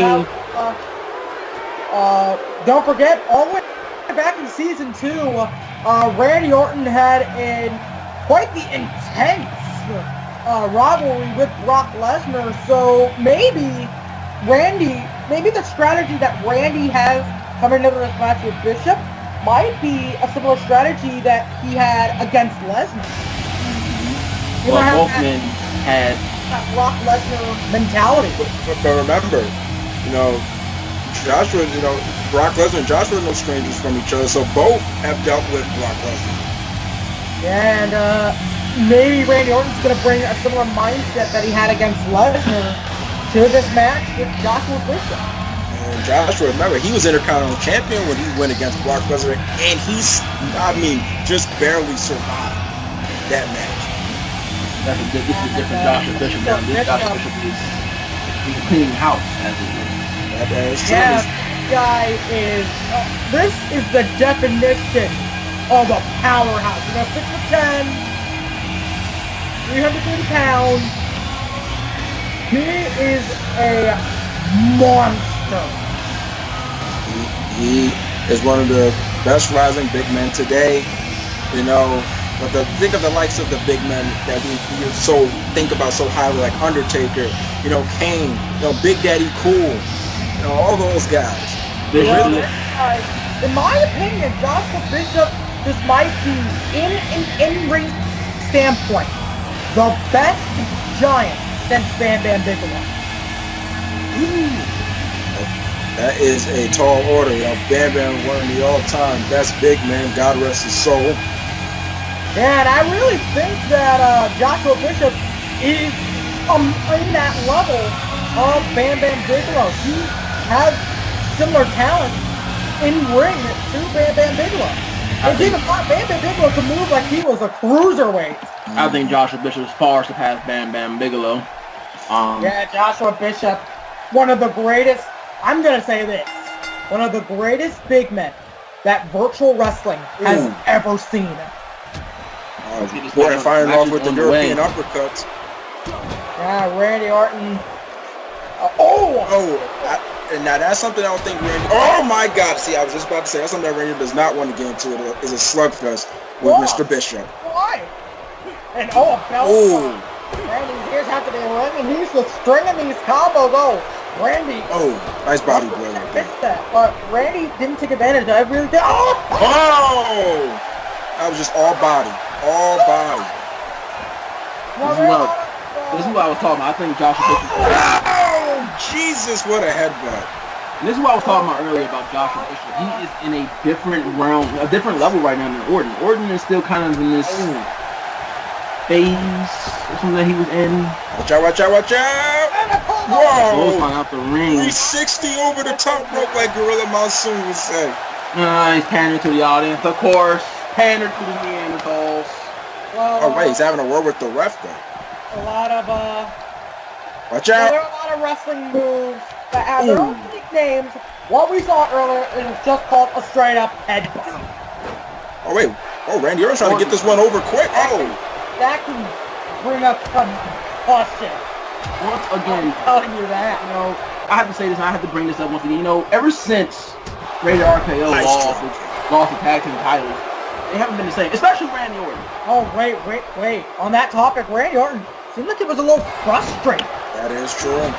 Don't forget, all the way back in season 2, Randy Orton had quite the intense rivalry with Brock Lesnar. So maybe the strategy that Randy has coming into this match with Bishop might be a similar strategy that he had against Lesnar. Well, both men had that Brock Lesnar mentality. But remember, Joshua, Brock Lesnar and Joshua are no strangers from each other, so both have dealt with Brock Lesnar. Yeah, and maybe Randy Orton's going to bring a similar mindset that he had against Lesnar to this match with Joshua Bishop. And Joshua, remember, he was Intercontinental Champion when he went against Brock Lesnar, and just barely survived that match. this is a different Joshua Bishop now. This Joshua Bishop is cleaning house, as it is. That is true. Yeah, this is the definition of a powerhouse. 6'10", 330 pounds. He is a monster. is one of the best rising big men today. You know, but think of the likes of the big men that we think about so highly, like Undertaker, you know, Kane, you know, Big Daddy Cool, you know, all those guys. In my opinion, Joshua Bishop, this might be, in an in-ring standpoint, the best giant since Bam Bam Bigelow. That is a tall order. You know, Bam Bam, one of the all-time best big men, God rest his soul. Yeah, and I really think that Joshua Bishop is in that level of Bam Bam Bigelow. He has similar talent in ring to Bam Bam Bigelow. And even Bam Bam Bigelow could move like he was a cruiserweight. I think Joshua Bishop far surpassed Bam Bam Bigelow. Yeah, Joshua Bishop, one of the greatest, I'm going to say this, one of the greatest big men that virtual wrestling has ever seen. Firing off with the European uppercuts. Yeah, Randy Orton. And now that's something I don't think Randy... Oh my God! See, I was just about to say, that's something that Randy does not want to get into. It is a slugfest with Mr. Bishop. Why? And a belt. Randy's ears have to be ringing. He's just stringing these combos. Randy. Nice body blow. I missed that, but Randy didn't take advantage of it. I really did. That was just all body. All body. This is what I was talking about. I think Joshua Bishop... Jesus, what a headbutt. And this is what I was talking about earlier about Joshua Bishop. He is in a different realm, a different level right now than Orton. Orton is still kind of in this phase or something that he was in. Watch out. Whoa. Out the ring. 360 over the top rope like Gorilla Monsoon would say. He's pandering to the audience, of course. Pandered to the Neanderthals. Well, he's having a word with the ref though. A lot of watch out. There are a lot of wrestling moves that have their own unique names. What we saw earlier is just called a straight up headbutt. Randy Orton's trying to get this one over quick. That can bring up concussion. Once again, I'm telling you that. You know, I have to say this, and I have to bring this up once again. You know, ever since Rated RKO lost the tag team titles, they haven't been the same, especially Randy Orton. Wait. On that topic, Randy Orton seemed like he was a little frustrated. That is true.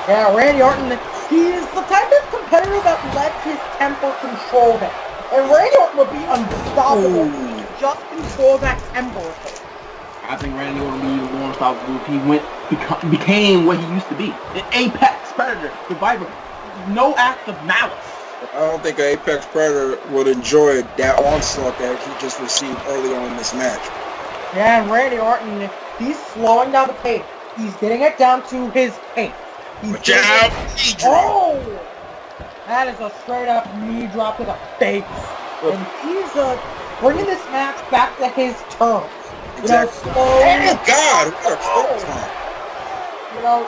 Yeah, Randy Orton, he is the type of competitor that lets his temper control him. And Randy Orton would be unstoppable if he could just control that temper. I think Randy Orton would be even more unstoppable if he became what he used to be. An apex predator, survivor, no act of malice. I don't think an apex predator would enjoy that onslaught that he just received early on in this match. Yeah, and Randy Orton, he's slowing down the pace. He's getting it down to his pace. Watch out! Knee drop! That is a straight up knee drop to the face. And he's bringing this match back to his terms. Exactly. God! What a slow,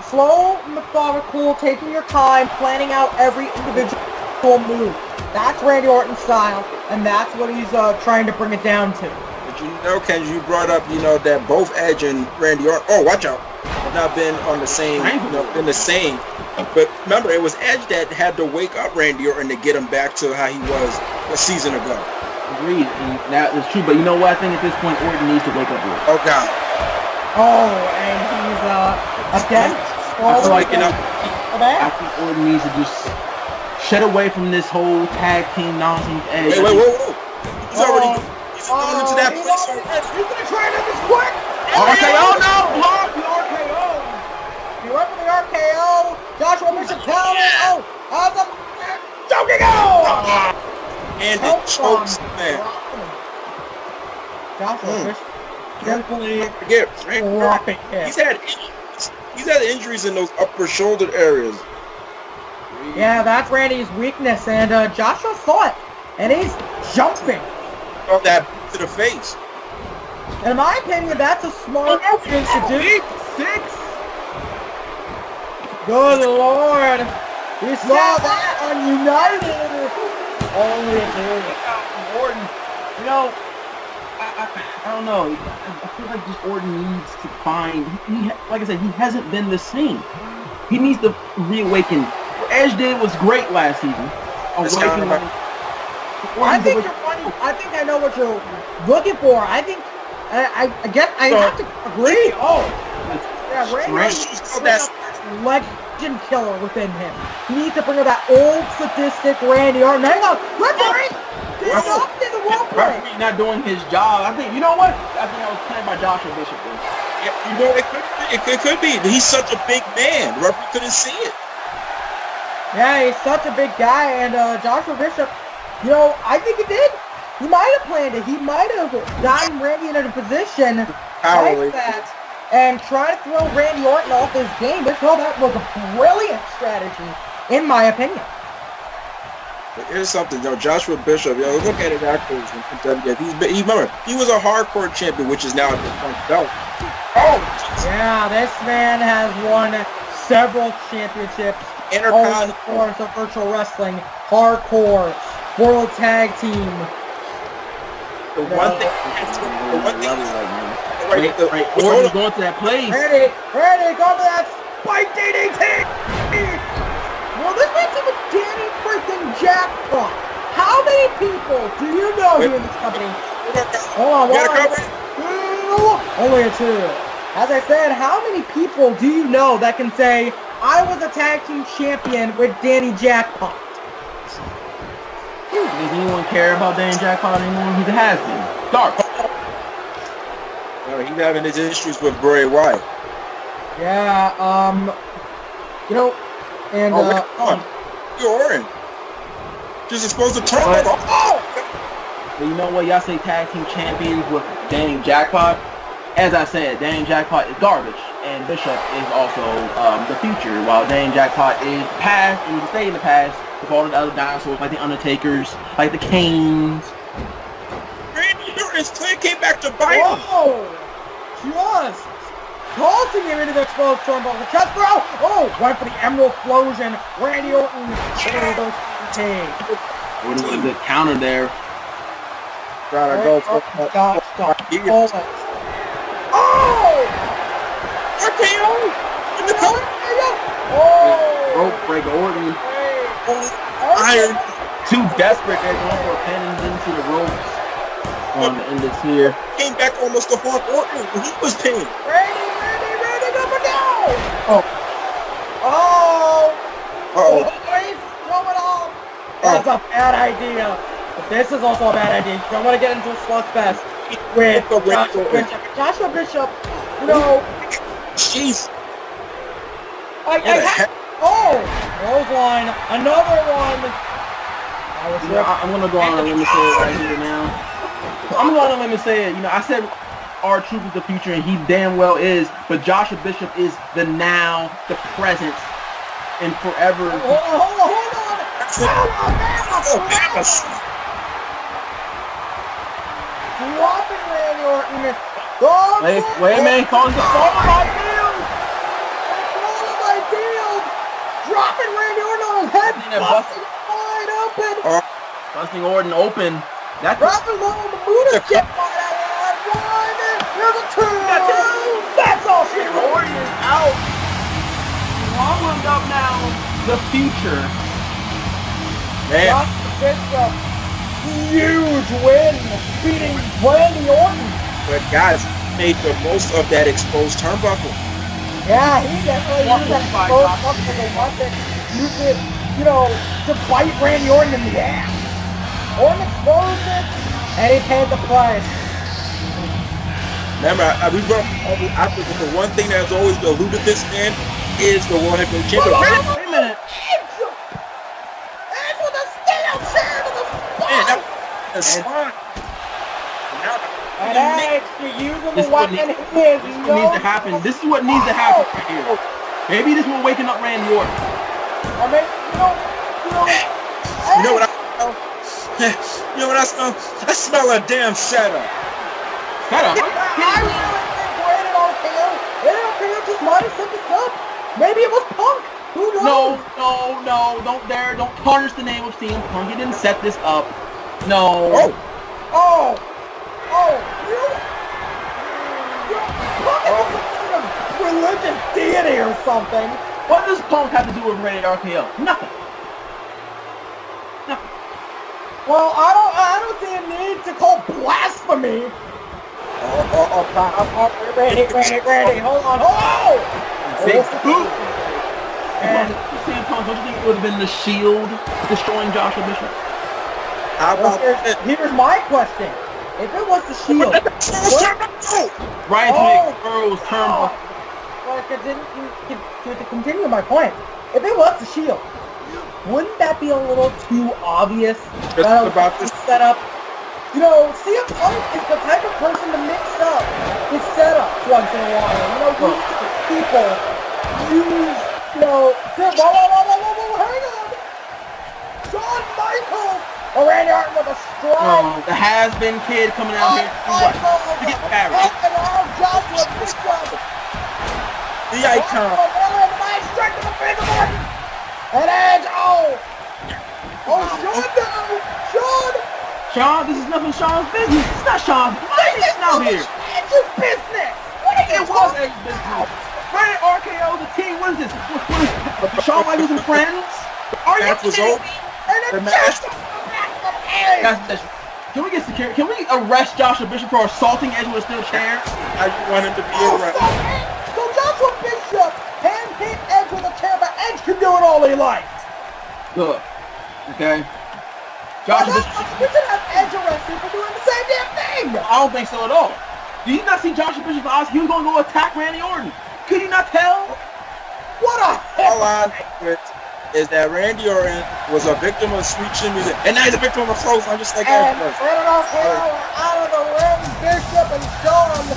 slow, methodical, taking your time, planning out every individual move. That's Randy Orton's style, and that's what he's trying to bring it down to. But Ken, you brought up, that both Edge and Randy Orton, watch out, have not been on the same, been the same. But remember, it was Edge that had to wake up Randy Orton to get him back to how he was a season ago. Agreed, and that is true. But you know what? I think at this point, Orton needs to wake up with. Oh, God. And he's, again, I think Orton needs to just shed away from this whole tag team nonsense. Wait. He's going into that place. He's going to try it this quick. RKO, no! Block the RKO! He went for the RKO. Joshua Bishop telling choking out! And it chokes man. Joshua Bishop simply dropping him. He's had injuries in those upper shoulder areas. Yeah, that's Randy's weakness, and Joshua saw it, and he's jumping. Oh, that to the face. And in my opinion, that's a smart thing to do. 6. Good Lord. We saw that on United. Only Orton. I don't know. I feel like this Orton needs to find. Like I said, he hasn't been the same. He needs to reawaken. What Edge did was great last season. awakening. I think you're funny. I think I know what you're looking for. I think I guess I have to agree. Oh, yeah, Randy Orton legend killer within him. He needs to bring out that old sadistic Randy Orton. Hang on, referee! He's up in the wrong play. Referee not doing his job. I think, you know what? I think I was playing by Joshua Bishop. Yeah, you know, it could be. He's such a big man. The referee couldn't see it. Yeah, he's such a big guy, and Joshua Bishop, you know, I think he did. He might have planned it. He might have gotten Randy in a position like that and try to throw Randy Orton off his game. But that was a brilliant strategy, in my opinion. Here's something, though. Joshua Bishop, look at it afterwards. Remember, he was a hardcore champion, which is now a different belt. Oh, yeah, this man has won several championships. Over the course of virtual wrestling, hardcore, world tag team. Orton's going to that place. Ready, go to that spike DDT. Well, this makes him a Danny freaking jackpot. How many people do you know here in this company? Hold on, only a two. As I said, how many people do you know that can say, I was a tag team champion with Danny Jackpot? Does anyone care about Danny Jackpot anymore? He has been. Dark. He's having his issues with Bray Wyatt. Yeah, you know, and you're Orton. Just supposed to turn it off. But you know what? Y'all say tag team champions with Danny Jackpot. As I said, Danny Jackpot is garbage, and Bishop is also the future, while Danny Jackpot is past, and he can stay in the past with all the other dinosaurs, like the Undertakers, like the Canes. Randy Orton's came back to bite him. Oh, just tossing him into the exposed turnbuckle. Chest throw. Oh, went for the Emerald Explosion. Randy Orton. What is the counter there? Trying to go for RKO! In the corner! Oh! Rope breaker Orton. Iron. Too desperate, they're going for a pin into the ropes. On the end is here. Came back almost to Hulk Orton when he was pinned. Randy, up and down! Oh. Oh, he's throwing off. That's a bad idea. But this is also a bad idea. You don't want to get into a slugfest with Joshua Bishop. No. Jeez. Clothesline. Another one. I'm going to go on a limb and say it right here now. I'm going on a limb and say it. You know, I said R-Truth is the future, and he damn well is. But Joshua Bishop is the now, the present, and forever. Hold on. Dropping Randy Orton. Wait a minute, calling the fall of my field. Dropping Randy Orton on his head. Busting wide open. Busting Orton open. That's dropping low on the Buddha chip. One. Here's a two. That's all she wrote. Orton is out. Warmed up now. The future. Man. Bishop. Huge win. Beating Randy Orton. But guys, made the most of that exposed turnbuckle. Yeah, he definitely used that exposed turnbuckle to watch it. Use it, to bite Randy Orton in the ass. Orton exposed it, and he paid the price. Remember, the one thing that's always eluded this man is the World Heavyweight Champion. Wait a minute. And with a steel chair to the spine. The spine. And actually using the weapon needs to happen. This is what needs to happen right here. Maybe this will waken up Randy Orton. I mean, you know what I smell? You know what I smell? I smell a damn setup. Setup? I really think Brandon RKO. RKO just might have set this up. Maybe it was Punk. Who knows? No. Don't tarnish the name of CM Punk. He didn't set this up. No. Oh, really? Punk is some sort of religious deity or something. What does Punk have to do with Randy RKO? Nothing. Well, I don't see a need to call blasphemy. Randy, hold on. Big boot. And CM Punk, don't you think it would have been the Shield destroying Joshua Bishop? How about here's my question. If it was the Shield, Ryan Earl's turn. Well, to continue my point, if it was the Shield, wouldn't that be a little too obvious? About this setup. You know, CM Punk is the type of person to mix up his setups once in a while. You know, people use, you know, hang on. Shawn Michaels or Randy Orton with a strike. The has-been kid coming out here to get carried. Joshua Bishop. the icon. Straight to the face of Orton. And Edge. Sean, this is nothing Sean's business. It's not Sean's business out here. It's his business. It was Edge's business. Right, RKO, the team. What is this? What is Shawn Michaels and friends? Are you kidding me? And then just Can we get security? Can we arrest Joshua Bishop for assaulting Edge with a steel chair? I want him to be arrested. So Joshua Bishop can hit Edge with a chair, but Edge can do it all he likes. Good. Okay. Joshua Bishop. We should have Edge arrested for doing the same damn thing. I don't think so at all. Did you not see Joshua Bishop's eyes? He was going to go attack Randy Orton. Could you not tell? What a All I know is that Randy Orton was a victim of sweet chin music, and now he's a victim of a close. I'm just like and that. out of the ring, Bishop and Shawn.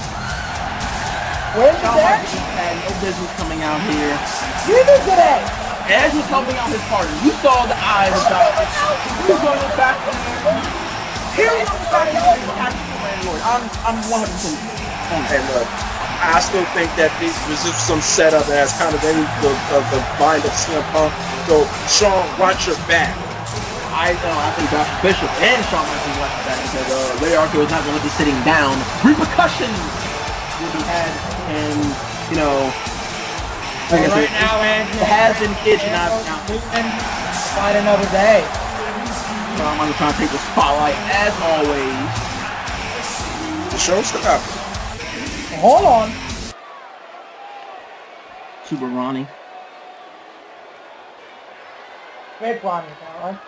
When Shawn did that? Michaels had no business coming out here. Neither today. Edge was helping out his partner. You saw the eyes of Joshua Bishop. He was going back. Here we go. I'm 100% on Hey, look, I still think that this was just some setup as kind of the mind of CM Punk. So, Shawn, watch your back. I think Joshua Bishop and Shawn Michaels watch that because Ray RKO is not going to be sitting down. Repercussions will be had, and you know, like I said, Right now, man, it has been kids and I've fight another day. I'm going to try to take the spotlight as always. The show's up. Hold on. Super Ronnie. Big Ronnie, right?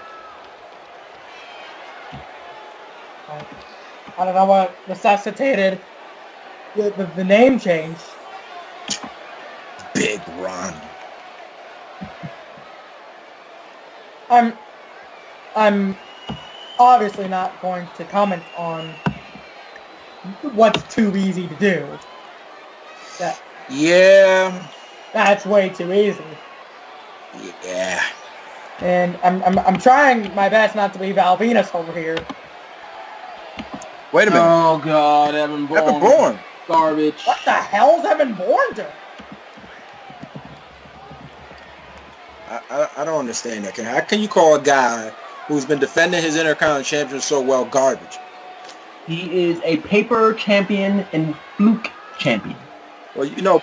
I don't know what necessitated the name change. Big Ron. I'm obviously not going to comment on what's too easy to do. Yeah. That's way too easy. Yeah. And I'm trying my best not to be Val Venus over here. Wait a minute. Oh God, Evan Bourne. Evan Bourne. Garbage. What the hell's Evan Bourne doing? I don't understand that. How can you call a guy who's been defending his Intercontinental Championship so well garbage? He is a paper champion and fluke champion. Well, you know,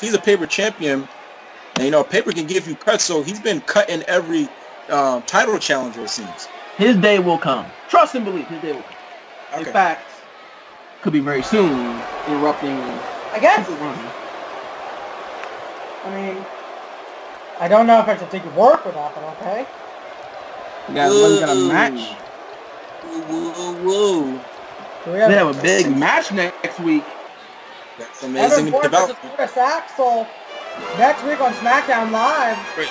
he's a paper champion, and paper can give you cuts. So he's been cut in every title challenger, it seems. His day will come. Trust and believe. His day will come. Okay. In fact, could be very soon. Interrupting. I guess. I mean, I don't know if I should take your word for that, but okay. We got a match. Woo. So We have a big match next week. That's amazing Evan Bourne versus development. Curtis Axel next week on SmackDown Live. Great.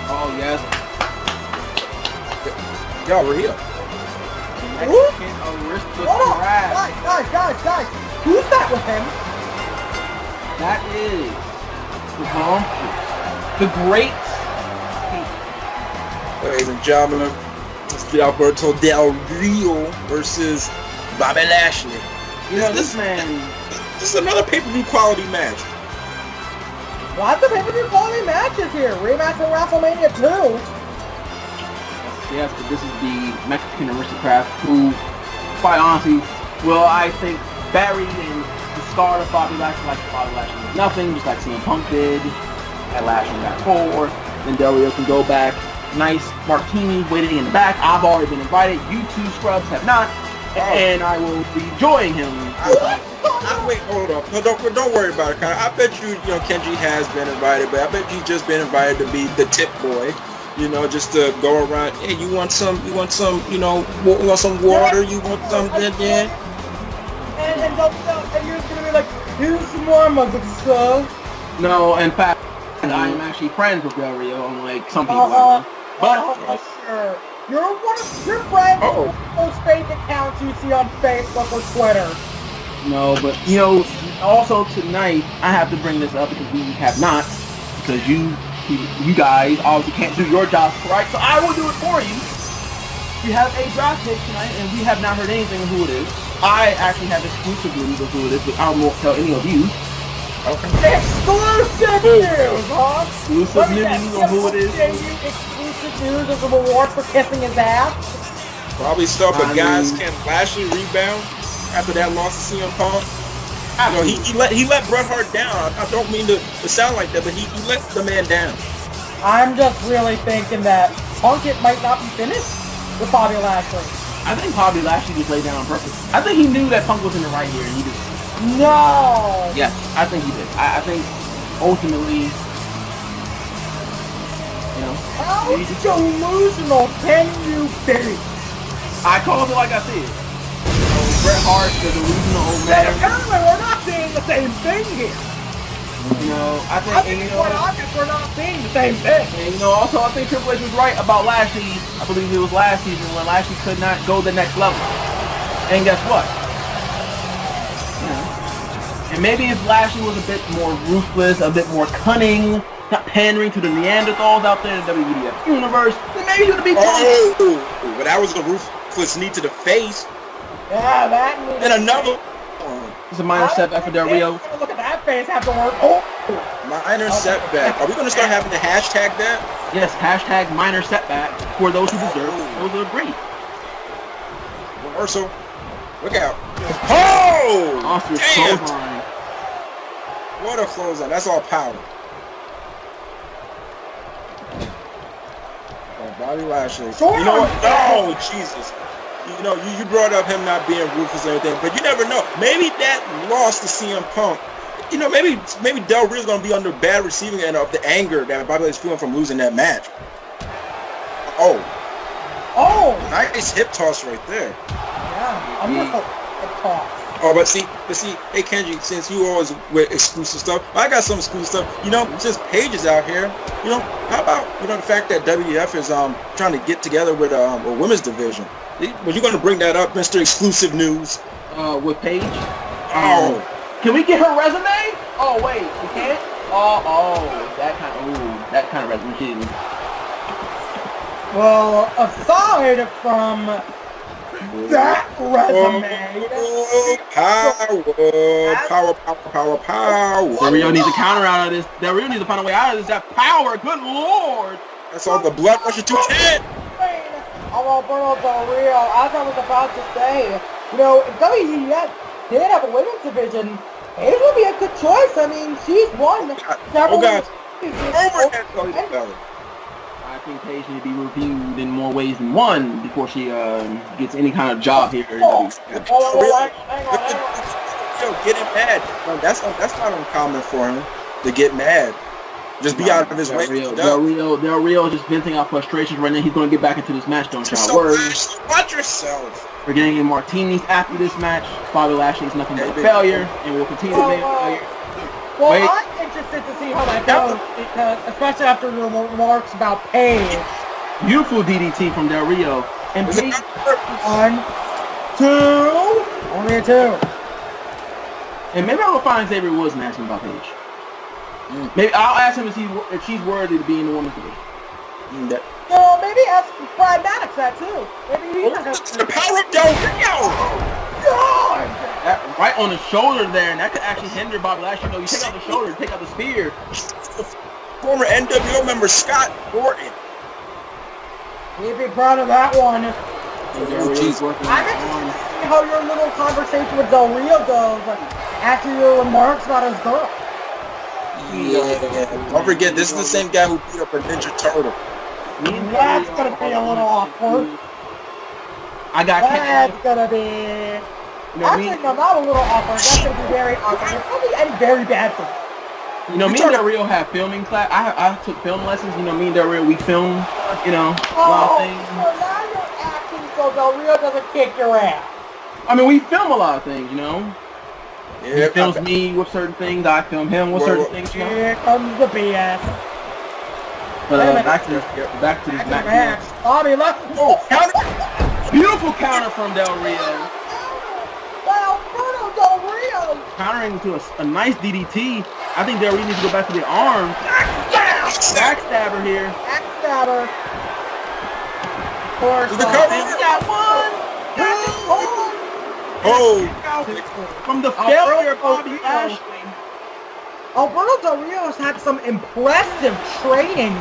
Oh yes. Y'all real. Mexican aristocrat. Hold on, guys. Who's that with him? That is the great. Ladies and gentlemen, it's the Alberto Del Rio versus Bobby Lashley. You know, this man. This is another pay-per-view quality match. Lots of pay-per-view quality matches here. Rematch from WrestleMania 2. Yes, but this is the Mexican aristocrat who, quite honestly, well, I think buried in the scar of Bobby Lashley, like Bobby Lashley was nothing, just like CM Punk did at Lashing Back 4. Then Del Rio can go back nice martinis waiting in the back. I've already been invited. You two scrubs have not. And I will be joining him. Wait, hold up. No, don't worry about it, I bet you, Kenji has been invited, but I bet he's just been invited to be the tip boy. Just to go around. Hey, you want some? You want some some water? You want something? Yeah. And you're gonna be like, here's some more, my good sir. No, in fact, I am actually friends with Del Rio, unlike some people. Sure. You're friends with those fake accounts you see on Facebook or Twitter. No, but also tonight I have to bring this up because we have not, because you guys obviously can't do your jobs right, so I will do it for you. We have a draft pick tonight, and we have not heard anything of who it is. I actually have exclusive news of who it is, but I won't tell any of you. Okay. Exclusive news, huh? Exclusive news of who it is. Exclusive news of the reward for kissing his ass. Probably so, but guys, can Lashley rebound after that loss to CM Punk? He let Bret Hart down. I don't mean to sound like that, but he let the man down. I'm just really thinking that Punk might not be finished with Bobby Lashley. I think Bobby Lashley just laid down on purpose. I think he knew that Punk was in the right here, and he just... No! Yes, I think he did. I think ultimately, how delusional can you be? I called it like I said. Bret Hart, the delusional old man. Apparently, we're not seeing the same thing here. I think it's quite obvious we're not seeing the same thing. And also I think Triple H was right about Lashley. I believe it was last season when Lashley could not go the next level. And guess what? And maybe if Lashley was a bit more ruthless, a bit more cunning, not pandering to the Neanderthals out there in the WEDF universe, then maybe he would be but that was a ruthless knee to the face. Yeah, that. And another. It's a minor setback for Del Rio. Look at that face afterward. Oh. Minor setback. Are we going to start having to hashtag that? Yes, hashtag minor setback for those who deserve it. Those who agree. Reversal. Look out. Oh! Monster damn! clothesline. What a clothesline. That's all power. Oh, Bobby Lashley. You know what? Oh, Jesus. You brought up him not being ruthless and everything, but you never know. Maybe that loss to CM Punk, maybe Del Rio's going to be under bad receiving end of the anger that Bobby is feeling from losing that match. Oh, nice hip toss right there. Yeah, I'm going to hip toss. Oh, but see, hey Kenji, since you always with exclusive stuff, I got some exclusive stuff. Since Paige is out here, how about the fact that WWF is trying to get together with a women's division? Were you going to bring that up, Mr. Exclusive News? With Paige? Oh. Can we get her resume? Oh, wait, we can't? That kind of resume. Well, aside from that resume... Power. Del Rio needs a counter out of this. Del Rio needs to find a way out of this. That power, good lord. That's all the blood rushing to his head. Bruno Del Rio, as I was about to say, if WEDF did have a women's division, it would be a good choice. I mean, she's won several... I think Paige need to be reviewed in more ways than one before she gets any kind of job here. Hang on. Getting mad. That's not uncommon for him to get mad. Just be out of his way. Del Rio just venting out frustrations right now. He's going to get back into this match. Don't y'all worry. Watch yourself. We're getting in martinis after this match. Bobby Lashley is nothing but a failure, and we'll continue to be a failure. Well, I'm interested to see how that goes, because especially after your remarks about Paige. Beautiful DDT from Del Rio. And Paige, 1, 2, only a 2. And maybe I'll find Xavier Woods and ask him about Paige. Maybe I'll ask him if she's worthy to be in the women's division. Well, maybe ask Brad Maddox that too. Maybe the power of Del Rio. God! That right on the shoulder there, and that could actually hinder Bobby Lashley. You take out the shoulder, take out the spear. Former NWO member Scott Gordon. He'd be proud of that one. I'm interested to see how your little conversation with Del Rio goes after your remarks about his girl. Yeah. Don't forget, this is the same guy who beat up a Ninja Turtle. That's gonna be a little awkward. I got That's gonna be... Actually, no, not a little awkward. That's gonna be very awkward. It's probably end very bad for me. You know, me and Del Rio have filming class. I took film lessons. You know, me and Del Rio, we film, you know, a lot of things. So now you're acting so Del Rio doesn't kick your ass. I mean, we film a lot of things, you know. Yeah, He films me with certain things. I film him with certain things. You know? Here comes the BS. But back to this match. Bobby Lashley. Oh, counter! Beautiful counter from Del Rio. Wow, Alberto Del Rio. Countering to a nice DDT. I think Del Rio needs to go back to the arm. Backstabber here. Backstabber. Of course, The cover. And we got one. Oh! From the failure of Bobby Lashley. Alberto Del Rio has had some impressive training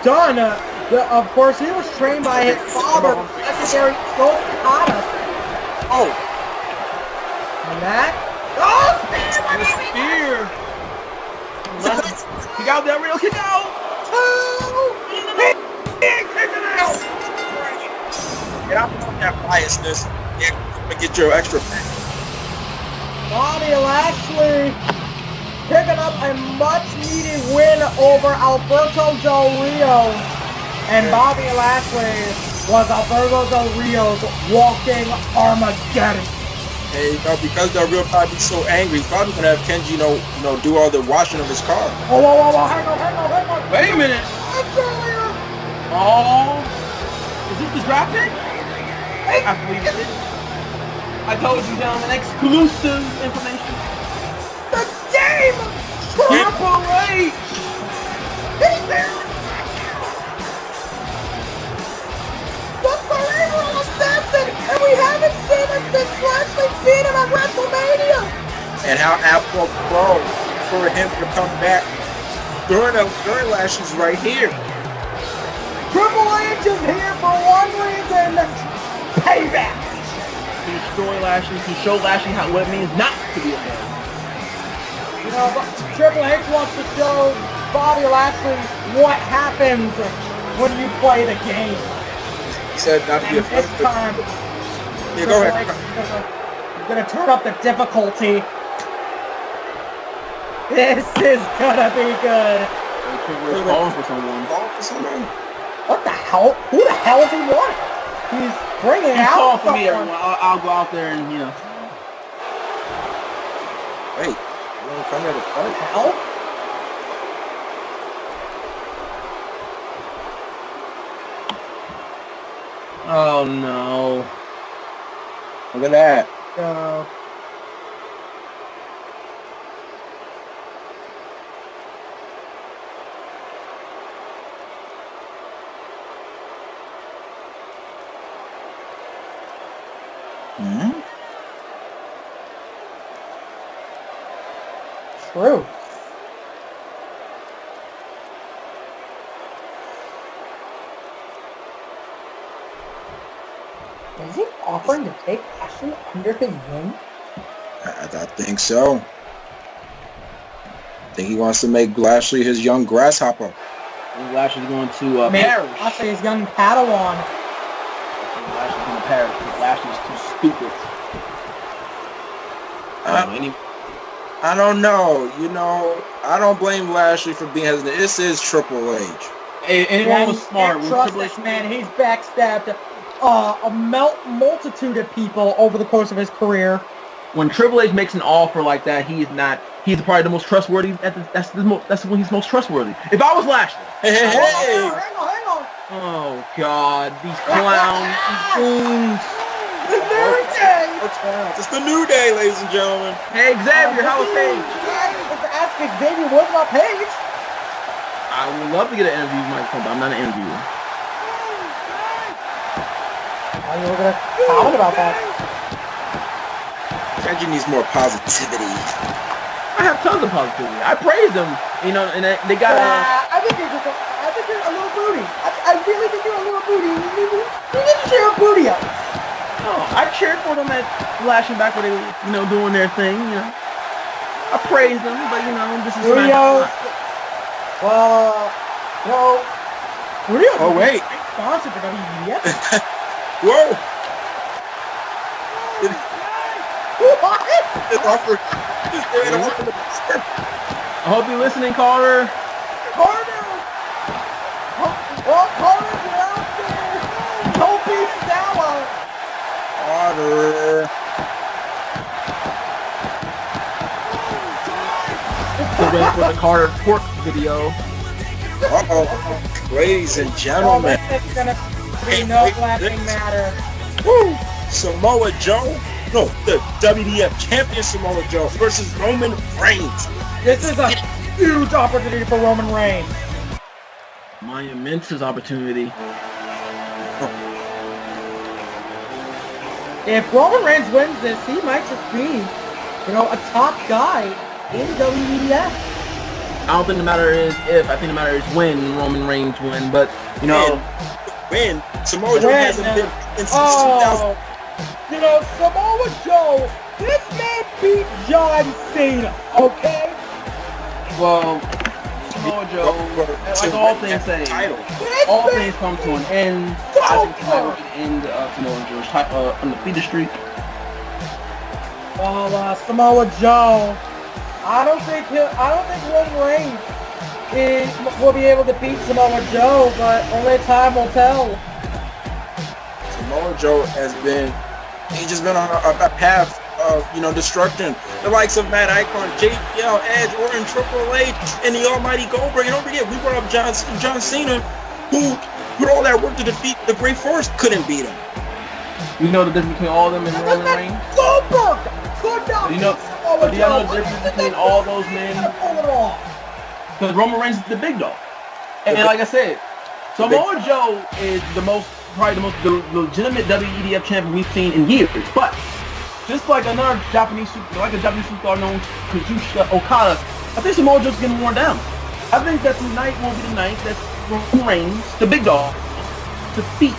done. Of course, he was trained by his father, legendary Okada. Oh! And that... Oh, Spear. Kick out Del Rio. Kick out. Get out of that biasness. Yeah, get your extra pack. Bobby Lashley picking up a much-needed win over Alberto Del Rio. And Bobby Lashley was Alberto Del Rio's walking Armageddon. And you know, because Del Rio probably be so angry, he's probably gonna have Kenji, you know, do all the washing of his car. Oh, whoa, hang on. Wait a minute. Oh. Is this the drop kick? I believe it is. I told you, gentlemen, exclusive information. The game! Triple H! He's there! The cerebral assassin! And we haven't seen him since Lashley beat him at WrestleMania! And how Apple Pro for him to come back during Lashley's right here. Triple H is here for one reason: payback! To destroy Lashley, to show Lashley what it means not to be a man. You know, Triple H wants to show Bobby Lashley what happens when you play the game. He said not to be And a this time, Yeah, go Triple ahead. H is gonna turn up the difficulty. This is gonna be good. Triple H calling for someone. What the hell? Who the hell is he wanting? He's bringing He's out calling for me, someone. everyone. I'll go out there and, you know. Wait, you want to come here to fight? Hell? Oh, no. Look at that. Hmm? True. Is he offering to take Lashley under his wing? I think so. I think he wants to make Lashley his young grasshopper. Lashley's going to Maybe perish. Lashley's young Padawan. Lashley's going to perish because Lashley's too stupid. I don't know. You know, I don't blame Lashley for being hesitant. This is Triple H. Anyone was smart. Can't trust this man. He's backstabbed a multitude of people over the course of his career. When Triple H makes an offer like that, he's probably the most trustworthy. That's when he's most trustworthy. If I was Lashley. Hey. Hang on. Oh God, these clowns, these goons. The new day. It's the new day, ladies and gentlemen. Hey Xavier, how is Paige? It's Ask Xavier Woods about Paige. I would love to get an interview with Mike Trump, but I'm not an interviewer. You were gonna comment about that. Kenji needs more positivity. I have tons of positivity. I praise them, you know, and they got. I think you're a little booty. I really think you're a little booty. You need to share a booty up. Oh, I cheered for them at Lashing Back when they were, you know, doing their thing. You know, I praise them, but you know, this is Well, you know, Oh, wait. Sponsor for WEDF. Whoa. What? It's offered. I hope you're listening, Carter. Carter! Oh, Carter, you're out there! Don't be sour! Carter. Still waiting for the Carter Pork video. Uh-oh. Ladies and Oh, gentlemen. it's gonna be no laughing matter. Woo! Samoa Joe. No, the WEDF Champion Samoa Joe versus Roman Reigns. This is a huge opportunity for Roman Reigns. My immense opportunity. If Roman Reigns wins this, he might just be, a top guy in WEDF. I don't think the matter is if. I think the matter is when Roman Reigns win. But, When Samoa Joe hasn't been since 2000. Samoa Joe, this man beat John Cena, okay? well, Samoa Joe, like all things say, all things come to an end. I think tonight will be the end of Samoa Joe's undefeated streak. Well, Samoa Joe, I don't think Roman Reigns will be able to beat Samoa Joe, but only time will tell. Samoa Joe he's just been on a path of, destruction. The likes of Matt Icon, JBL, Edge, Orton, Triple H, and the almighty Goldberg. Don't forget, we brought up John Cena, who, through all that work to defeat the Great Force, couldn't beat him. You know the difference between all of them and Roman Reigns? Goldberg could not Do you know the difference between all those men? Because Roman Reigns is the big dog. And like I said, Samoa Joe is probably the most legitimate WEDF champion we've seen in years. But just like a Japanese superstar known Kazuchika Okada, I think Samoa Joe's getting worn down. I think that tonight will be the night that Roman Reigns, the big dog, defeats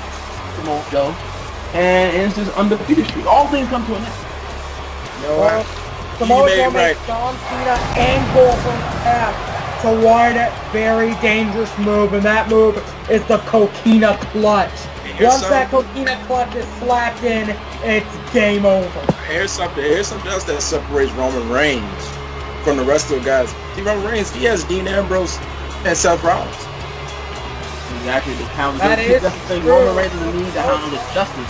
Samoa Joe, and it's just undefeated streak. All things come to an end. Samoa Joe makes John Cena and Goldberg tap to one very dangerous move, and that move is the Coquina Clutch. Once that Coquina Clutch is slapped in, it's game over. Here's something else that separates Roman Reigns from the rest of the guys. See, Roman Reigns, he has Dean Ambrose and Seth Rollins. Exactly, the count. That is true. Roman Reigns doesn't need to handle his justice.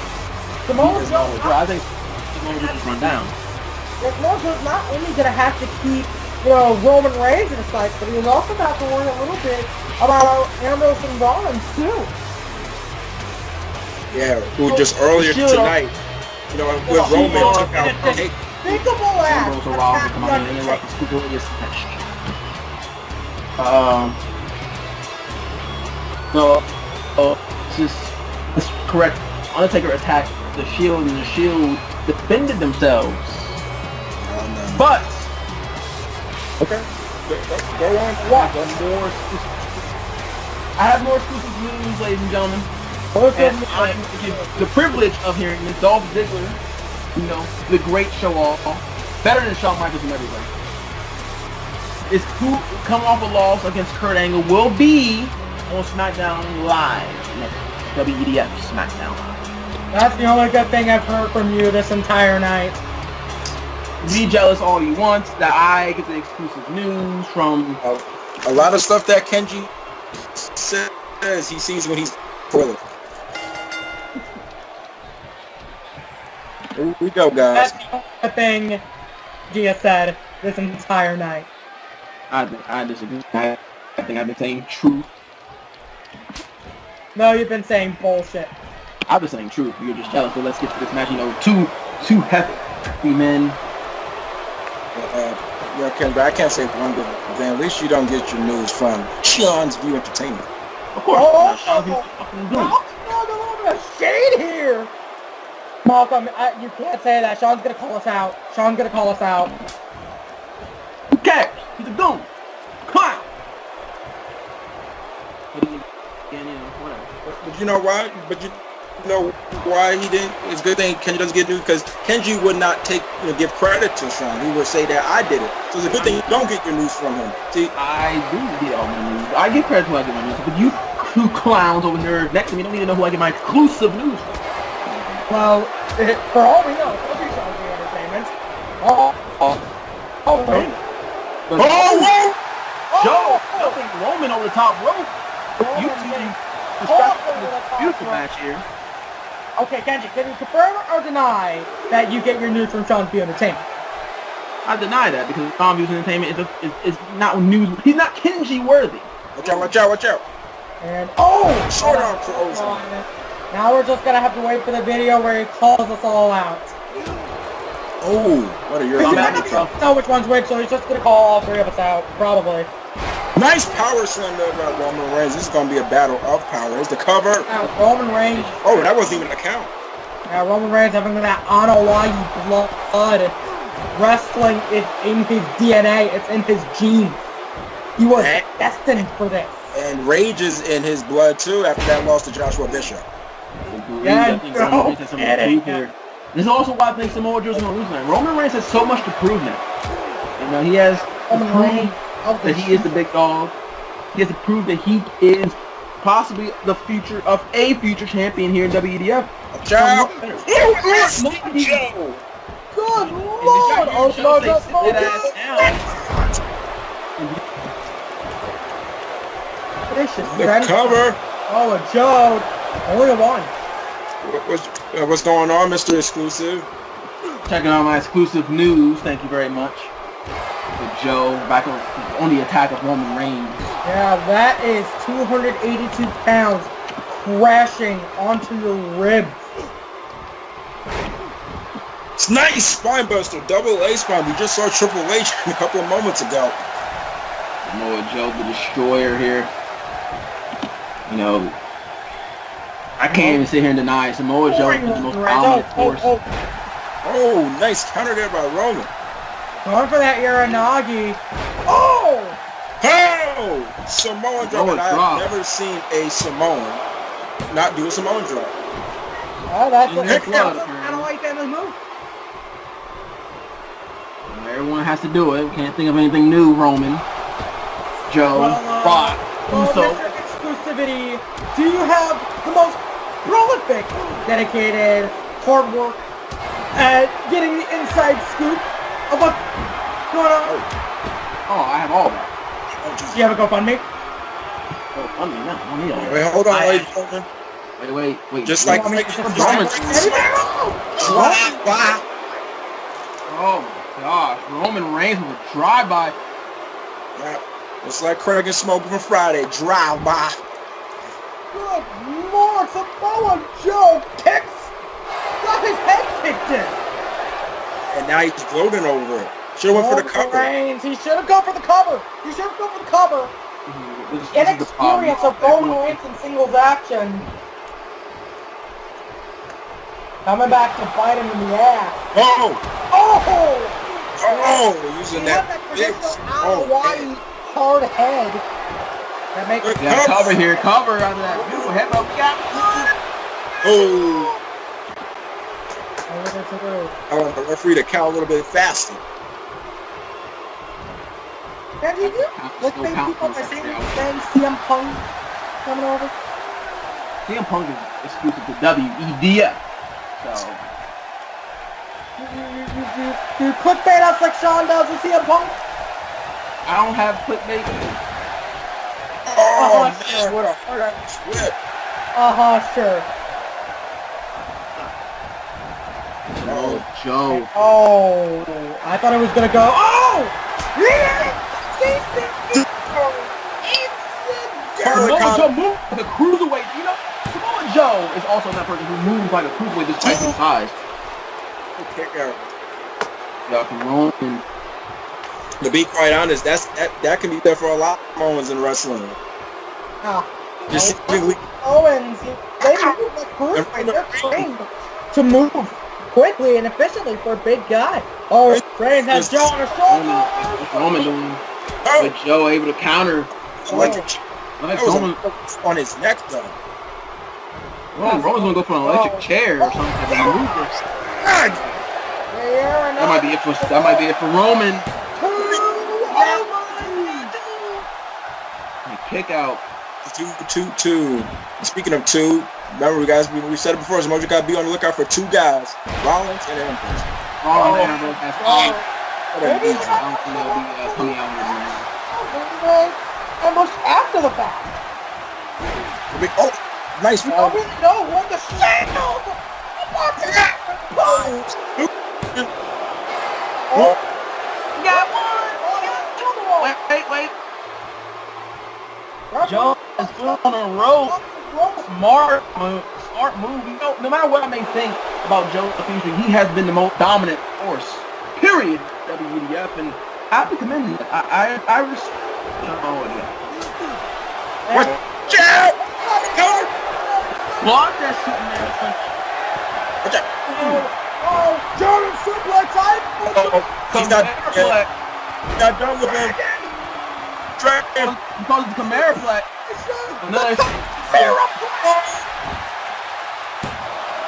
Samoa Joe, I think Samoa Joe just run down. Samoa Joe's not only going to have to keep Roman Reigns in his sights, but he's also going to have to worry a little bit about Ambrose and Rollins, too. Yeah, who just earlier tonight, with Roman took out Jake. Despicable act. Ambrose and Rollins come out and interrupt the stupidest match. It's correct. Undertaker attacked the Shield, and the Shield defended themselves. But okay, go on. What? I have more exclusive news, ladies and gentlemen. And I'm the privilege of hearing this. Dolph Ziggler, the great show-off, better than Shawn Michaels and everybody, is coming off a loss against Kurt Angle, will be on SmackDown Live next WEDF SmackDown Live. That's the only good thing I've heard from you this entire night. Be jealous all you want that I get the exclusive news from a lot of stuff that Kenji says he sees when he's toilet. Here we go, guys. That's the only thing Gia said this entire night. I disagree. I think I've been saying truth. No, you've been saying bullshit. I've been saying truth. You're just jealous. So let's get to this match. Two hefty men. Ken, but I can't say one good thing. At least you don't get your news from Sean's View Entertainment. Of course. Oh, shade here. Malcolm, you can't say that. Sean's gonna call us out. Who cares? He's a goon. Come on. Whatever. But you know why? Why he didn't? It's a good thing Kenji doesn't get news, because Kenji would not give credit to Sean. He would say that I did it. So it's a good thing you don't get your news from him. See, I do get all my news. I give credit when I get my news, but you two clowns over here next to me don't even know who I get my exclusive news from. Well, for all we know, it'll be Shelby Entertainment. Oh, Joe helping Roman over the top rope. You two beautiful match here. Okay, Kenji, can you confirm or deny that you get your news from Sean B. Entertainment? I deny that because Sean B's Entertainment is not news. He's not Kenji worthy. Watch out. And short arm for Ozone. Now we're just gonna have to wait for the video where he calls us all out. Oh, what are your He's not gonna know which one's which, so he's just gonna call all three of us out, probably. Nice power slam there by Roman Reigns. This is gonna be a battle of power. Here's the cover. Now, Roman Reigns. Oh, that wasn't even a count. Now Roman Reigns having that Anoa'i blood. Wrestling is in his DNA. It's in his genes. He was destined for this. And rage is in his blood too after that loss to Joshua Bishop. Yeah, this is also why I think Samoa Joe's going to lose tonight. Roman Reigns has so much to prove now. You know, he has to prove that he is the big dog. He has to prove that he is possibly the future of a future champion here in WEDF. Joe! Good lord! The cover. Oh, a Joe. Only a one. What's going on, Mr. Exclusive? Checking out my exclusive news. Thank you very much. With Joe back on the attack of Roman Reigns. Yeah, that is 282 pounds crashing onto your ribs. It's nice spine buster, double A spine. We just saw Triple H a couple of moments ago. Samoa Joe, the destroyer here. You know, I can't even sit here and deny it. Samoa Joe is the most dominant force. Oh, nice counter there by Roman. Going for that Uranagi. Oh! Samoan drop. And I've never seen a Samoan not do a Samoan drop. Oh, that's what I don't like that move. Everyone has to do it. We can't think of anything new, Roman. Joe, Brock, Uso. Mr. Exclusivity, do you have the most prolific, dedicated, hard work at getting the inside scoop of what's going on? Oh, I have all that. Do you have a GoFundMe? GoFundMe? No, I don't need all that. Wait, hold on, ladies and gentlemen. Wait. Just like Roman. Oh my gosh, Roman Reigns with a drive-by. Yeah, it's like Craig and Smokey from Friday, drive-by. Good lord, Samoa Joe got his head kicked in. And now he's gloating over it. Should have went for the cover. Reigns, he should have gone for the cover. Inexperience of Roman Reigns in singles action. Coming back to bite him in the ass. Using that big Hawaii hard head. That makes cover here, cover out of that beautiful head. I want the referee to count a little bit faster. Can you do? Let's say people are saying CM Punk coming over. CM Punk is exclusive to WEDF. So you clickbait us like Sean does with CM Punk? I don't have clickbait. Man, what a whip. Sure. Oh, Joe. Oh, I thought it was gonna go. Oh! Samoa Joe moves like a cruiserweight. You know, Samoa Joe is also that person who moves like a cruiserweight despite his size. Roman. To be quite honest, that can be there for a lot of moments in wrestling. Owens, they move like cruiserweight. They're trained to move quickly and efficiently for a big guy. Oh, Reigns has Joe on his shoulder. What's Roman doing? With Joe able to counter. Roman on his neck though. Roman's gonna go for an electric chair or something. That might be it for Roman. Kick out. 2-2-2. Speaking of two, remember guys, we said it before, Samoa Joe got to be on the lookout for two guys, Rollins and Ambrose. Rollins and Ambrose. That's all. Maybe I don't think they'll be coming out with them. Ambrose after the fact. Oh, nice. We don't really know what the shit. Oh, you got one. Wait. Joe is on a roll. Smart move. You know, no matter what I may think about Joe in the future, he has been the most dominant force. Period. WEDF, and I have to commend him. I respect. Oh yeah. What? Jab! Block that Superman punch. Oh, Jordan suplex. He's not done with him. Drag him. He calls it the Chimera flag. Another. You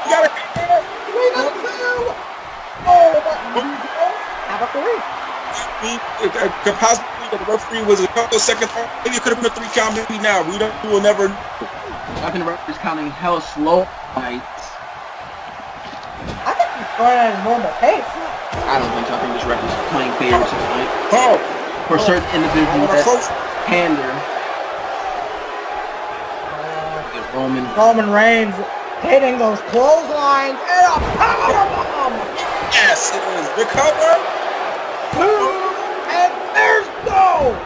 got it. 3-2. Oh, have a 3. Could possibly the referee was a couple of seconds off. Maybe it could have been a 3 count. Maybe now we will never. I think the referee's counting hella slow fights. I think he's going at his normal pace. I don't think so. I think this referee's playing favorites tonight. Oh, For certain individuals that pander. Roman Reigns hitting those clotheslines and a powerbomb. yes, it is. Recover. And there's no.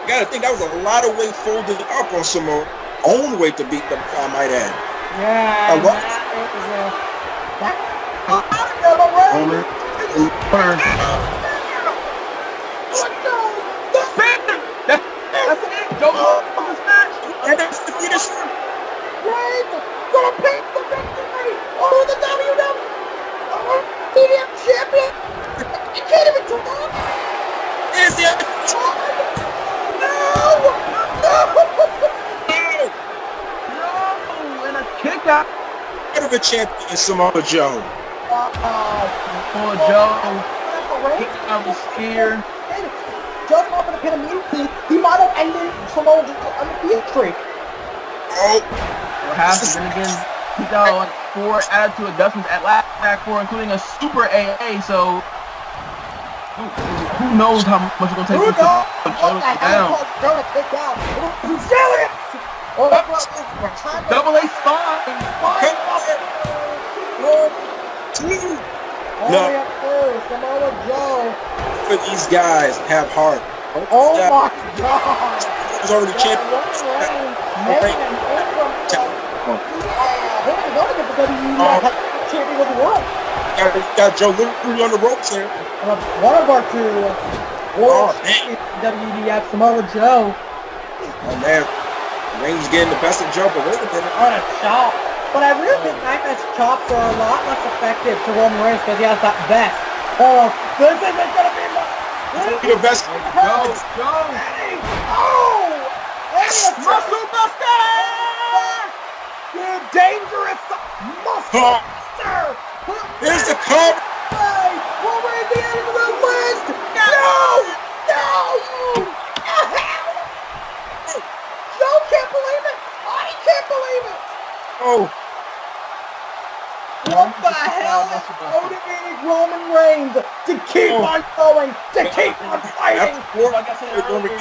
You gotta think that was a lot of weight folded up on Samoa. Own weight to beat them, I might add. Yeah. What? Roman. That's it. Don't go on this match. And that's the finisher. Reigns gonna pick the victory over the WEDF Champion. You can't even talk. Is it? No! And a kick out. Out of a champion, Samoa Joe. Samoa Joe. Kick out the spear. Just off of the pin immediately, he might have ended Samoa Joe's undefeated streak. Oh. Perhaps, and again, he got 4 added to adjustments at last back 4, including a super AA, so who knows how much it's going to take to Joe down. Joe to kick out. He's serious! Oh, Double A spot! No. Samoa Joe. For these guys have heart. Oh my God! He's already champion. Champion of the world. Got Joe literally on the ropes there. One of our two world WEDF Samoa Joe. Oh man, Reigns getting the best of Joe, but wait a minute. On a chop. But I really think Magnet's chops are a lot less effective to Roman Reigns because he has that vest. Oh, this isn't gonna be my. Your best. Go! Oh! Muscle Buster! You dangerous muscle buster! Here's the cover. We're at the end of the list! No! Joe can't believe it! I can't believe it! Oh. What the hell is motivating Roman Reigns to keep on going, to keep on fighting? Like I said earlier,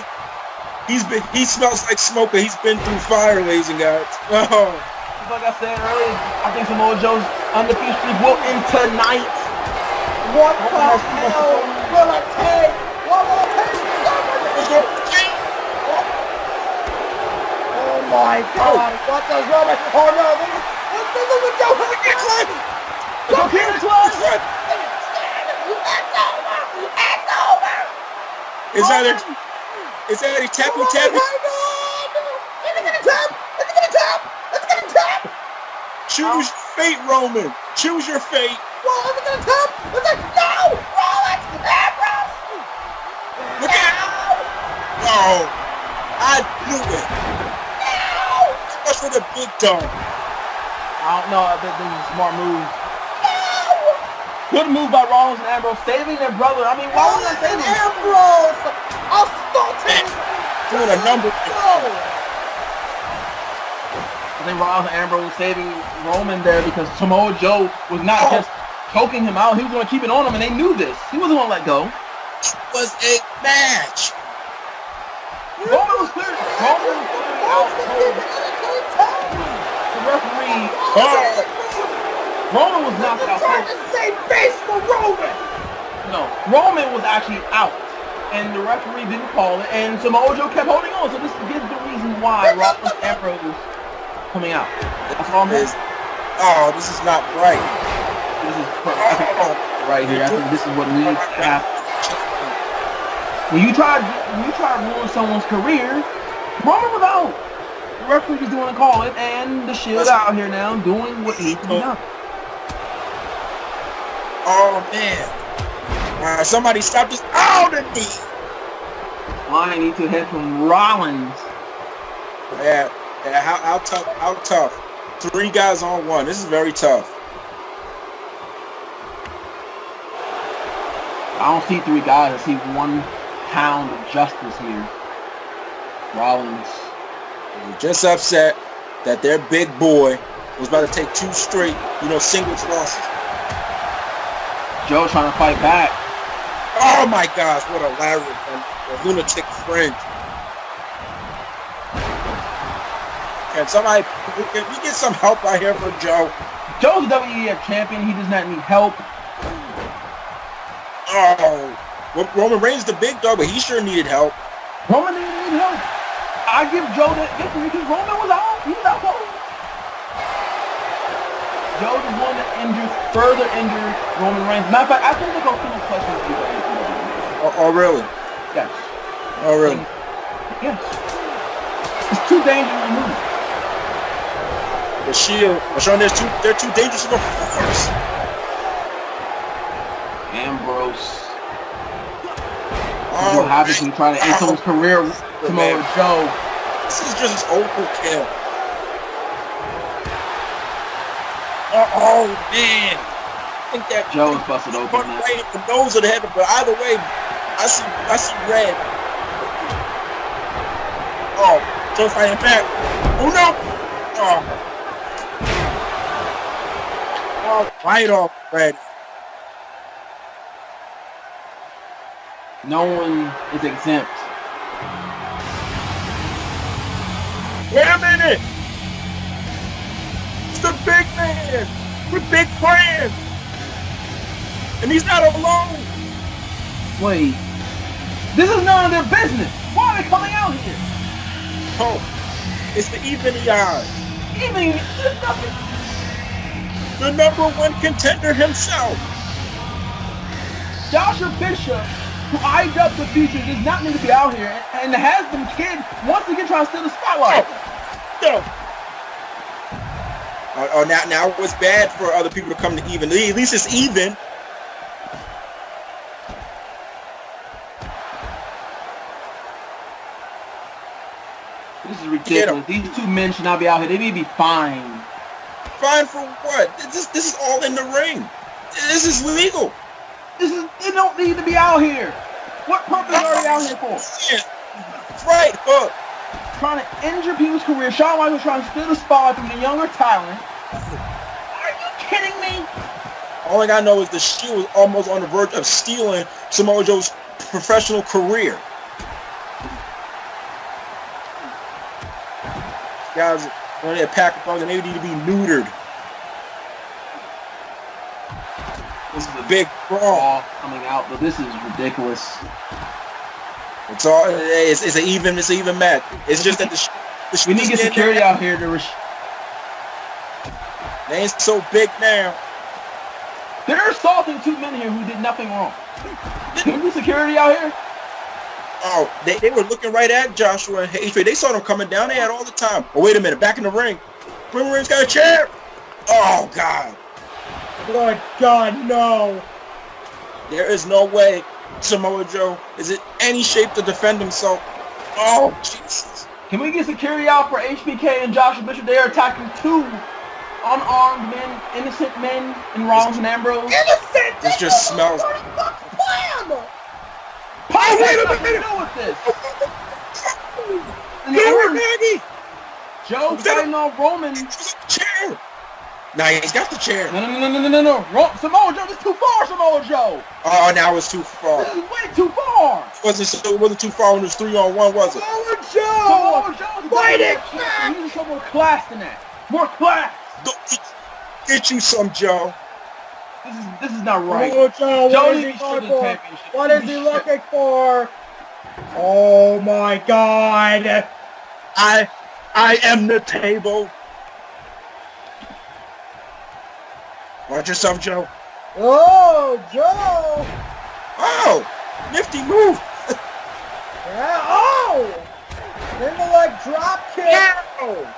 He smells like smoke, he's been through fire, ladies and guys. Oh. like I said earlier, I think Samoa Joe's undefeated streak will end tonight. What the hell will it take? What will it take? Oh my God! What does Roman? Oh no! This is a Joe Hurricane! Go here, Clutch! It's over! Is that a tappy? Oh my God! Is it gonna tap? Is it gonna tap? It's gonna tap! Choose fate, Roman. Choose your fate. Well, is it gonna tap? Is it? No! Rollins! Ambrose! Look at it! Oh, I knew it. No! That's for the big dog. I don't know. I think this is a smart move. No! Good move by Rollins and Ambrose, saving their brother. I mean, why would I save him? Ambrose! Assaulting! Doing a number. No! I think Rollins and Ambrose was saving Roman there because Samoa Joe was not just choking him out. He was going to keep it on him, and they knew this. He wasn't going to let go. It was a match. Roman was clear. Roman was clearing out the referee. Roman was knocked out. Save face for Roman. No, Roman was actually out, and the referee didn't call it, and Samoa Joe kept holding on. So this gives the reason why Rollins and Ambrose was coming out. That's all I'm saying. Oh, this is not right. This is right here. I think this is what needs to happen. When you try to ruin someone's career, Roman was out. The referee is doing a call it, and the Shield out here now doing what needs to be done. Oh man! Somebody stop this! Oh, the knee! Line need to hit from Rollins. Yeah. How tough? How tough? 3 guys on 1. This is very tough. I don't see 3 guys. I see 1 pound of justice here. Rollins. They're just upset that their big boy was about to take 2 straight, singles losses. Joe trying to fight back. Oh my gosh, what a lariat and a lunatic fringe. Can we get some help out here for Joe? Joe's the WEDF champion. He does not need help. Oh, well, Roman Reigns the big dog, but he sure needed help. Roman didn't need help. I give Joe that victory because Roman was out. He was out cold. Joe is one that further injured Roman Reigns. Matter of fact, I think they're going to finish questions with you. Oh, really? Yes. Oh, really? Yes. It's too dangerous to move. The Shield, Sean, they're too dangerous to go first. Ambrose. Oh, what happens when you try to end someone's career? Samoa Joe. This is just overkill. Oh man! I think that Joe is busted open. Right in the nose of the head, but either way, I see red. Oh, Joe fighting back. Oh no! Oh, right off red. No one is exempt. Wait a minute! It's the big man with big plans, and he's not alone. Wait, this is none of their business. Why are they coming out here? Oh, it's the evening odds. Even nothing. The #1 contender himself. Joshua Bishop, who eyed up the future, does not need to be out here, and the has-been kid once again trying to steal the spotlight. No. Oh, now it was bad for other people to come to even. At least it's even. This is ridiculous. These 2 men should not be out here. They need to be fined. Fine for what? This is all in the ring. This is legal. They don't need to be out here. What purpose are they out here for? Yeah. Right, but trying to injure people's career. Shawn Michaels trying to steal the spotlight from the younger talent. Are you kidding me? All I gotta know is the Shield was almost on the verge of stealing Samoa Joe's professional career. Guys, only a pack of dogs and they need to be neutered. This is a big brawl coming out, but this is ridiculous. It's an even match. It's just that we need to get security out here to. They ain't so big now. They're assaulting 2 men here who did nothing wrong. Can we get security out here? Oh, they were looking right at Joshua and HP. They saw them coming down. They had all the time. Oh, wait a minute. Back in the ring. Roman Reigns got a chair. Oh, God. Good God, no. There is no way Samoa Joe is in any shape to defend himself. Oh, Jesus. Can we get security out for HBK and Joshua Bishop? They are attacking 2 unarmed men, innocent men, in Rollins and Ambrose. Innocent? This just smells. Oh, wait a minute! With this. Joe fighting on Roman. Chair. Nah, he's got the chair. No. Samoa Joe, this is too far, Samoa Joe. Oh, now it's too far. This is way too far. It wasn't too far when it was 3-on-1, was it? Samoa Joe, fighting. You need some more class than that. More class. Get you some, Joe. This is not right. Oh, Joe, Joe what is needs he to going the for? championship. What is he looking for? Oh my God! I am the table. Watch yourself, Joe. Oh, Joe! Oh, nifty move. Yeah. Oh! Then the leg drop kick. Ow.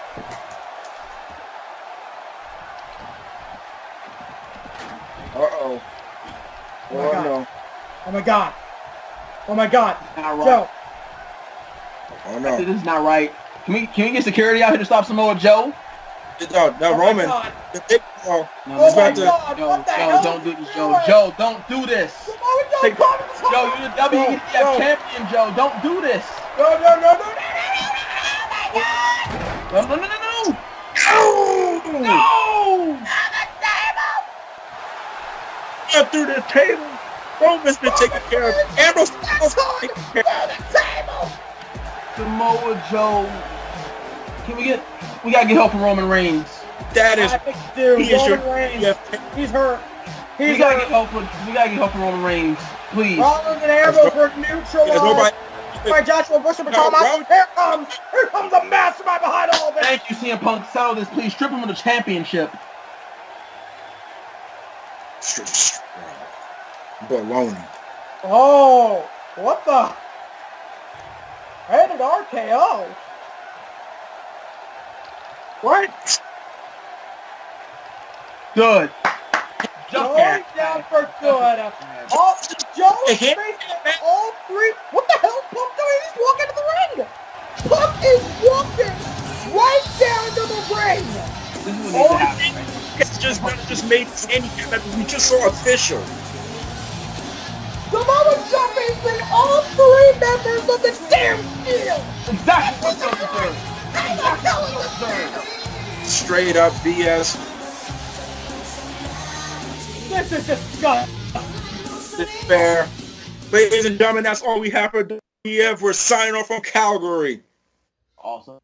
Uh-oh. Oh my Oh, God. no. Oh my God! Oh my God! Not right. Joe! Oh, no. This is not right. Can we get security out here to stop Samoa Joe? No, Oh my Roman. God. The big No, Oh my about to- God! Joe, What the Joe, hell? don't do is this, he Joe. doing? Joe, don't do this. Samoa Joe, Take- come on. Joe, you're the WEDF Joe. Champion, Joe. Don't do this. No! Oh my God! No. Ow! No! Up through the table. Roman's been taken care of. Ambrose was taken care of. Samoa Joe. We gotta get help from Roman Reigns. That is, I think, dude, he is your Roman Reigns. WEDF. He's hurt. We He's gotta hurt. get help from Roman Reigns. Please. Rollins and Ambrose were There's neutralized nobody. by Joshua Bush and No, Tom. Here comes the mastermind behind all this. Thank you, CM Punk. Settle this, please. Strip him of the championship. Baloney. Oh, what the? Rated RKO. What? Joe Good. down for good. Oh, Joe is Hit. facing all three. What the hell is Punk doing? He's walking to the ring. Punk is walking right down to the ring. This is what needs All to the happen. things just made this handicap that we just saw official. Samoa Joe facing all three members of the damn Shield. Exactly what Joe deserves. Exactly what Joe deserves. Straight up BS. This is disgusting. It's fair. Ladies and gentlemen, that's all we have for WEF. We're signing off from Calgary. Awesome.